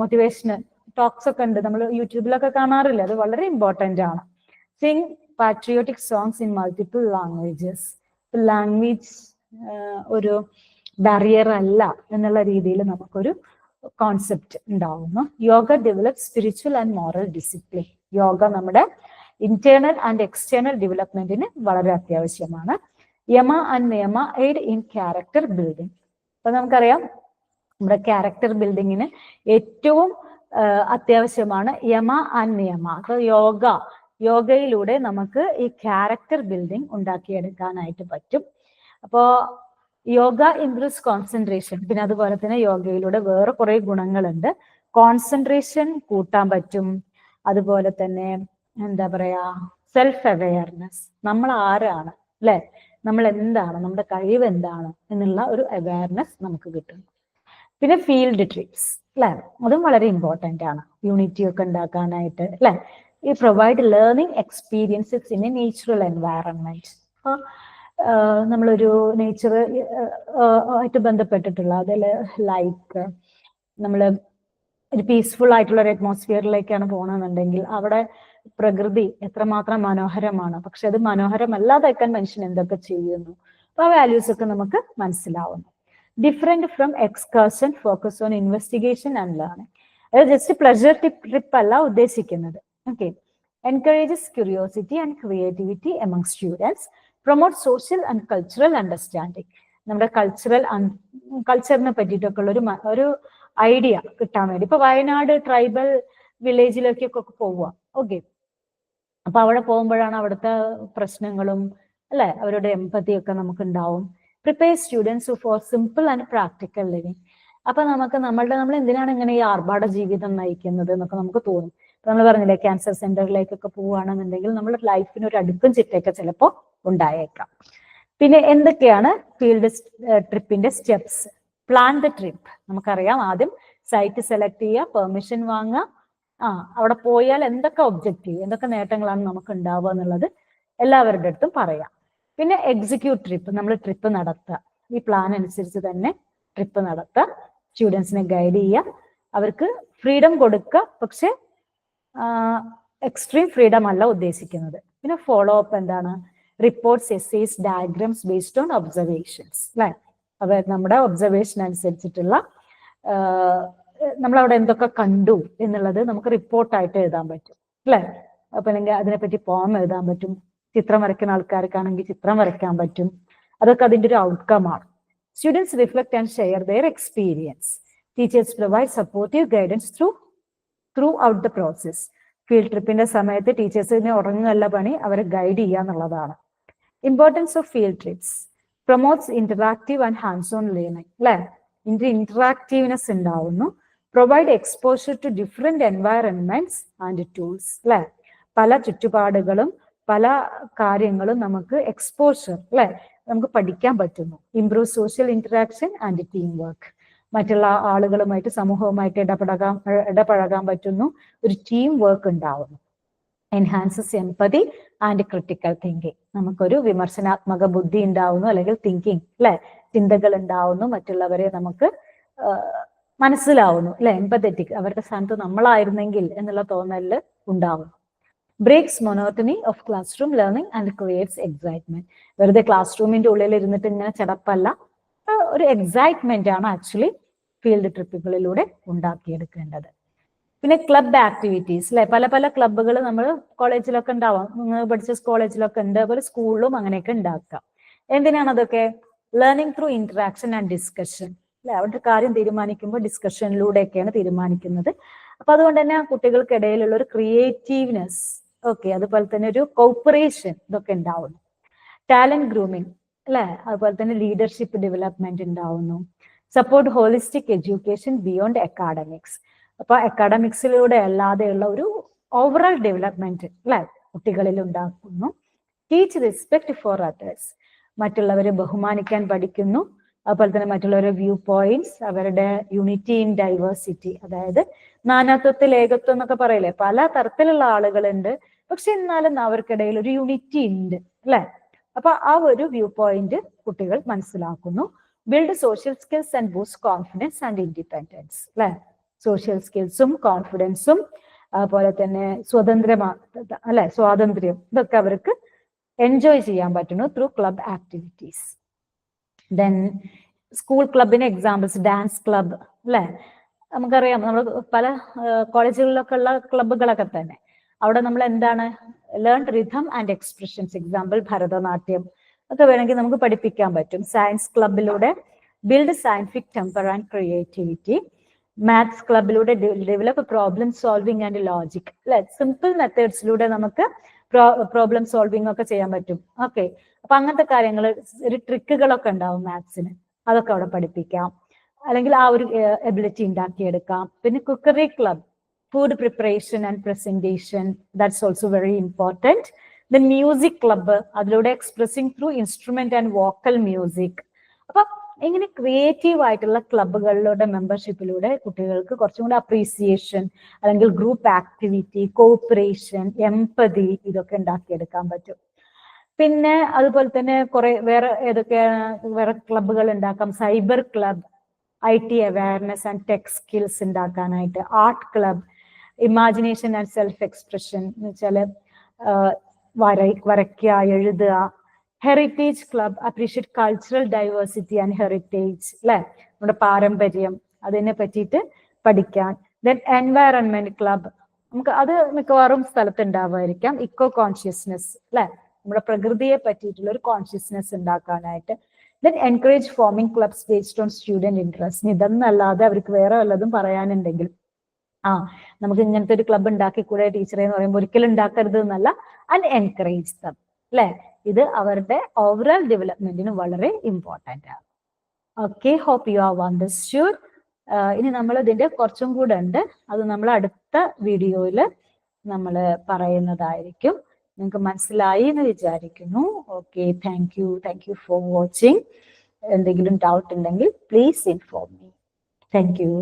മോട്ടിവേഷണൽ ടോക്സ് ഒക്കെ ഉണ്ട്, നമ്മൾ യൂട്യൂബിലൊക്കെ കാണാറില്ല, അത് വളരെ ഇമ്പോർട്ടന്റ് ആണ്. Sing patriotic songs in multiple languages. Language ഒരു ബാരിയർ അല്ല എന്നുള്ള രീതിയിൽ നമുക്കൊരു കോൺസെപ്റ്റ് ഉണ്ടാവുന്നു. Yoga develop spiritual and moral discipline. Yoga നമ്മുടെ ഇന്റേണൽ ആൻഡ് എക്സ്റ്റേണൽ ഡെവലപ്മെന്റിന് വളരെ അത്യാവശ്യമാണ്. Yama and niyama aid in character building. അപ്പൊ നമുക്കറിയാം നമ്മുടെ ക്യാരക്ടർ ബിൽഡിങ്ങിന് ഏറ്റവും അത്യാവശ്യമാണ് യമ ആൻഡ് നിയമ. അപ്പൊ യോഗയിലൂടെ നമുക്ക് ഈ ക്യാരക്ടർ ബിൽഡിംഗ് ഉണ്ടാക്കിയെടുക്കാനായിട്ട് പറ്റും. അപ്പോ യോഗ ഇംപ്രൂവ്സ് കോൺസെൻട്രേഷൻ. പിന്നെ അതുപോലെ തന്നെ യോഗയിലൂടെ വേറെ കുറെ ഗുണങ്ങളുണ്ട്. കോൺസെൻട്രേഷൻ കൂട്ടാൻ പറ്റും. അതുപോലെ തന്നെ എന്താ പറയാ, സെൽഫ് അവെയർനെസ്, നമ്മൾ ആരാണ്, അല്ലെ, നമ്മൾ എന്താണ്, നമ്മുടെ കഴിവ് എന്താണ് എന്നുള്ള ഒരു അവെയർനെസ് നമുക്ക് കിട്ടും. പിന്നെ ഫീൽഡ് ട്രിപ്സ്, അല്ലെ, അതും വളരെ ഇമ്പോർട്ടന്റ് ആണ് യൂണിറ്റി ഒക്കെ ഉണ്ടാക്കാനായിട്ട്, അല്ലെ. ഈ provide learning experiences in A natural environment. നമ്മളൊരു നേച്ചർ ആയിട്ട് ബന്ധപ്പെട്ടിട്ടുള്ള അതിൽ ലൈക്ക് നമ്മൾ ഒരു പീസ്ഫുൾ ആയിട്ടുള്ള ഒരു അറ്റ്മോസ്ഫിയറിലേക്കാണ് പോകണമെന്നുണ്ടെങ്കിൽ അവിടെ പ്രകൃതി എത്രമാത്രം മനോഹരമാണ്. പക്ഷെ അത് മനോഹരമല്ലാതാക്കാൻ മനുഷ്യൻ എന്തൊക്കെ ചെയ്യുന്നു, അപ്പൊ ആ വാല്യൂസ് ഒക്കെ നമുക്ക് മനസ്സിലാവുന്നു. Different from excursion, focus on investigation and learning. അത് ജസ്റ്റ് പ്ലഷർ ട്രിപ്പ് അല്ല ഉദ്ദേശിക്കുന്നത്. Okay, encourages curiosity and creativity among students. Promote social and cultural understanding. നമ്മുടെ കൾച്ചറിനെ പറ്റിയിട്ടൊക്കെ ഉള്ള ഒരു ഐഡിയ കിട്ടാൻ വേണ്ടി. ഇപ്പൊ വയനാട് ട്രൈബൽ വില്ലേജിലേക്കൊക്കെ പോവുക, ഓക്കെ, അപ്പൊ അവിടെ പോകുമ്പോഴാണ് അവിടുത്തെ പ്രശ്നങ്ങളും, അല്ലെ, അവരുടെ എംപതി ഒക്കെ നമുക്ക് ഉണ്ടാവും. Prepare students four simple and practical living. അപ്പൊ നമ്മൾ എന്തിനാണ് ഇങ്ങനെ ഈ ആർഭാട ജീവിതം നയിക്കുന്നത് എന്നൊക്കെ നമുക്ക് തോന്നും. നമ്മൾ പറഞ്ഞില്ലേ ക്യാൻസർ സെന്ററിലേക്കൊക്കെ പോവുകയാണെന്നുണ്ടെങ്കിൽ നമ്മുടെ ലൈഫിന് ഒരു അടുക്കും ചിട്ടയൊക്കെ ചിലപ്പോൾ ഉണ്ടായേക്കാം. പിന്നെ എന്തൊക്കെയാണ് ഫീൽഡ് ട്രിപ്പിന്റെ സ്റ്റെപ്സ്? Plan the trip. നമുക്കറിയാം, ആദ്യം സൈറ്റ് സെലക്ട് ചെയ്യുക, പെർമിഷൻ വാങ്ങുക, അവിടെ പോയാൽ എന്തൊക്കെ ഒബ്ജക്റ്റീവ്, എന്തൊക്കെ നേട്ടങ്ങളാണ് നമുക്ക് ഉണ്ടാവുക എന്നുള്ളത് എല്ലാവരുടെ അടുത്തും പറയാം. പിന്നെ എക്സിക്യൂട്ട് ട്രിപ്പ്, നമ്മൾ ട്രിപ്പ് നടത്തുക, ഈ പ്ലാൻ അനുസരിച്ച് തന്നെ ട്രിപ്പ് നടത്തുക, സ്റ്റുഡൻസിനെ ഗൈഡ് ചെയ്യുക, അവർക്ക് ഫ്രീഡം കൊടുക്കുക, പക്ഷെ എക്സ്ട്രീം ഫ്രീഡം അല്ല ഉദ്ദേശിക്കുന്നത്. പിന്നെ ഫോളോ അപ്പ് എന്താണ്? Reports, essays, diagrams based on observations, അല്ലെ. അവർ നമ്മുടെ ഒബ്സർവേഷൻ അനുസരിച്ചിട്ടുള്ള നമ്മളവിടെ എന്തൊക്കെ കണ്ടു എന്നുള്ളത് നമുക്ക് റിപ്പോർട്ടായിട്ട് എഴുതാൻ പറ്റും അല്ലെ. അപ്പൊ അല്ലെങ്കിൽ അതിനെപ്പറ്റി പോം എഴുതാൻ പറ്റും. ചിത്രം വരയ്ക്കുന്ന ആൾക്കാർക്കാണെങ്കിൽ ചിത്രം വരയ്ക്കാൻ പറ്റും. അതൊക്കെ അതിന്റെ ഒരു ഔട്ട്കം ആണ്. Students reflect and share their experience. Teachers provide supportive guidance throughout the process. Field ട്രിപ്പിന്റെ സമയത്ത് ടീച്ചേഴ്സിനെ ഉറങ്ങുകയല്ല പണി, അവരെ ഗൈഡ് ചെയ്യുക എന്നുള്ളതാണ്. Importance of field trips promotes interactive and hands on learning അല്ലെ. ഇന്ററാക്റ്റീവ്നെസ് ഉണ്ടാവുന്നു. Provide exposure to different environments and tools അല്ലെ. പല ചുറ്റുപാടുകളും പല കാര്യങ്ങളും നമുക്ക് എക്സ്പോഷർ അല്ലെ, നമുക്ക് പഠിക്കാൻ പറ്റുന്നു. Improve social interaction and team work. മറ്റുള്ള ആളുകളുമായിട്ട് സമൂഹവുമായിട്ട് ഇടപഴകാൻ പറ്റുന്നു. ഒരു ടീം വർക്ക് ഉണ്ടാവുന്നു. Enhances empathy and critical thinking. നമുക്കൊരു വിമർശനാത്മക ബുദ്ധി ഉണ്ടാവുന്നു, അല്ലെങ്കിൽ തിങ്കിങ് അല്ലെ, ചിന്തകൾ ഉണ്ടാവുന്നു. മറ്റുള്ളവരെ നമുക്ക് മനസ്സിലാവുന്നു അല്ലെ, എംപതറ്റിക്, അവരുടെ സ്ഥാനത്ത് നമ്മളായിരുന്നെങ്കിൽ എന്നുള്ള തോന്നല് ഉണ്ടാവുന്നു. Breaks monotony of classroom learning and creates excitement. വെറുതെ ക്ലാസ് റൂമിന്റെ ഉള്ളിൽ ഇരുന്നിട്ട് ഇങ്ങനെ ചടപ്പല്ല, ഒരു എക്സൈറ്റ്മെന്റ് ആണ് ആക്ച്വലി ഫീൽഡ് ട്രിപ്പുകളിലൂടെ ഉണ്ടാക്കിയെടുക്കേണ്ടത്. പിന്നെ ക്ലബ് ആക്ടിവിറ്റീസ് അല്ലെ. പല പല ക്ലബ്ബുകൾ നമ്മൾ കോളേജിലൊക്കെ ഉണ്ടാവാം, നിങ്ങൾ പഠിച്ച കോളേജിലൊക്കെ ഉണ്ട്, അതുപോലെ സ്കൂളിലും അങ്ങനെയൊക്കെ ഉണ്ടാക്കാം. എന്തിനാണ് അതൊക്കെ? Learning through interaction and discussion അല്ലെ. അവരുടെ കാര്യം തീരുമാനിക്കുമ്പോൾ ഡിസ്കഷനിലൂടെയൊക്കെയാണ് തീരുമാനിക്കുന്നത്. അപ്പൊ അതുകൊണ്ട് തന്നെ കുട്ടികൾക്കിടയിലുള്ള ഒരു ക്രിയേറ്റീവ്നെസ്, ഓക്കെ, അതുപോലെ തന്നെ ഒരു കോപ്പറേഷൻ ഇതൊക്കെ ഉണ്ടാവുന്നു. ടാലന്റ് ഗ്രൂമിങ് അല്ലെ, അതുപോലെ തന്നെ ലീഡർഷിപ്പ് ഡെവലപ്മെന്റ് ഉണ്ടാവുന്നു. Support holistic education beyond academics. അപ്പൊ അക്കാഡമിക്സിലൂടെ അല്ലാതെയുള്ള ഒരു ഓവറോൾ ഡെവലപ്മെന്റ് അല്ലെ കുട്ടികളിൽ ഉണ്ടാക്കുന്നു. Teach respect for others. മറ്റുള്ളവരെ ബഹുമാനിക്കാൻ പഠിക്കുന്നു. അതുപോലെ തന്നെ മറ്റുള്ളവരുടെ വ്യൂ പോയിന്റ്സ്, അവരുടെ യൂണിറ്റി ഇൻ ഡൈവേഴ്സിറ്റി, അതായത് നാനാത്വത്തിൽ ഏകത്വം എന്നൊക്കെ പറയില്ലേ, പല തരത്തിലുള്ള ആളുകളുണ്ട്, പക്ഷെ എന്നാലും അവർക്കിടയിൽ ഒരു യൂണിറ്റി ഉണ്ട് അല്ലെ. അപ്പൊ ആ ഒരു വ്യൂ പോയിന്റ് കുട്ടികൾ മനസ്സിലാക്കുന്നു. Build social skills and boost confidence and independence അല്ലെ. സോഷ്യൽ സ്കിൽസും കോൺഫിഡൻസും അതുപോലെ തന്നെ സ്വാതന്ത്ര്യം, ഇതൊക്കെ അവർക്ക് എൻജോയ് ചെയ്യാൻ പറ്റുന്നു through club activities. Then school ക്ലബിന് എക്സാമ്പിൾസ്, ഡാൻസ് ക്ലബ് അല്ലെ. നമുക്കറിയാം, നമ്മൾ പല കോളേജുകളിലൊക്കെ ഉള്ള ക്ലബുകളൊക്കെ തന്നെ, അവിടെ നമ്മൾ എന്താണ് learn rhythm and expressions, example Bharatanatyam ഒക്കെ വേണമെങ്കിൽ നമുക്ക് പഠിപ്പിക്കാൻ പറ്റും. സയൻസ് ക്ലബിലൂടെ build scientific temper and creativity. Maths ക്ലബിലൂടെ develop problem solving and logic അല്ലെ. സിമ്പിൾ മെത്തേഡ്സിലൂടെ നമുക്ക് പ്രോബ്ലം സോൾവിങ് ഒക്കെ ചെയ്യാൻ പറ്റും. ഓക്കെ, അപ്പൊ അങ്ങനത്തെ കാര്യങ്ങൾ, ഒരു ട്രിക്കുകളൊക്കെ ഉണ്ടാവും മാത്സിന്, അതൊക്കെ അവിടെ പഠിപ്പിക്കാം, അല്ലെങ്കിൽ ആ ഒരു എബിലിറ്റി ഉണ്ടാക്കിയെടുക്കാം. പിന്നെ cookery club, food preparation and presentation, that's also very important. Then music club, അതിലൂടെ expressing through instrument and vocal music. അപ്പൊ ഇങ്ങനെ ക്രിയേറ്റീവ് ആയിട്ടുള്ള ക്ലബ്ബുകളിലൂടെ മെമ്പർഷിപ്പിലൂടെ കുട്ടികൾക്ക് കുറച്ചും കൂടി അപ്രീസിയേഷൻ, അല്ലെങ്കിൽ ഗ്രൂപ്പ് ആക്ടിവിറ്റി, കോഓപ്പറേഷൻ, എംപതി, ഇതൊക്കെ ഉണ്ടാക്കിയെടുക്കാൻ പറ്റും. പിന്നെ അതുപോലെ തന്നെ കുറെ വേറെ ക്ലബ്ബുകൾ ഉണ്ടാക്കാം. Cyber club, IT awareness and tech skills ഉണ്ടാക്കാനായിട്ട്. Art club, imagination and self expression എന്ന് വെച്ചാല് വരയ്ക്കുക, എഴുതുക. Heritage club, appreciate cultural diversity and heritage അല്ലെ, നമ്മുടെ പാരമ്പര്യം, അതിനെ പറ്റിയിട്ട് പഠിക്കാൻ. ദെൻ എൻവയറൺമെന്റ് ക്ലബ്, നമുക്ക് അത് മിക്കവാറും സ്ഥലത്ത് ഉണ്ടാവുമായിരിക്കാം. ഇക്കോ കോൺഷ്യസ്നെസ് അല്ലെ, നമ്മുടെ പ്രകൃതിയെ പറ്റിയിട്ടുള്ള ഒരു കോൺഷ്യസ്നെസ് ഉണ്ടാക്കാനായിട്ട്. Then encourage forming clubs based on student interest. ഇതൊന്നല്ലാതെ അവർക്ക് വേറെ വല്ലതും പറയാനുണ്ടെങ്കിൽ, നമുക്ക് ഇങ്ങനത്തെ ഒരു ക്ലബ് ഉണ്ടാക്കിക്കൂടെ ടീച്ചറെ എന്ന് പറയുമ്പോൾ ഒരിക്കലും ഉണ്ടാക്കരുത് എന്നല്ല, ആൻഡ് എൻകറേജ് ദം അല്ലെ. ഇത് അവരുടെ ഓവറോൾ ഡെവലപ്മെന്റിന് വളരെ ഇമ്പോർട്ടൻ്റ് ആണ്. Okay, hope you are understood. ഇനി നമ്മൾ ഇതിന്റെ കുറച്ചും കൂടെ ഉണ്ട്, അത് നമ്മൾ അടുത്ത വീഡിയോയിൽ നമ്മൾ പറയുന്നതായിരിക്കും. നിങ്ങൾക്ക് മനസ്സിലായി എന്ന് വിചാരിക്കുന്നു. Okay, thank you for watching. എന്തെങ്കിലും ഡൗട്ട് ഉണ്ടെങ്കിൽ please inform me. Thank U.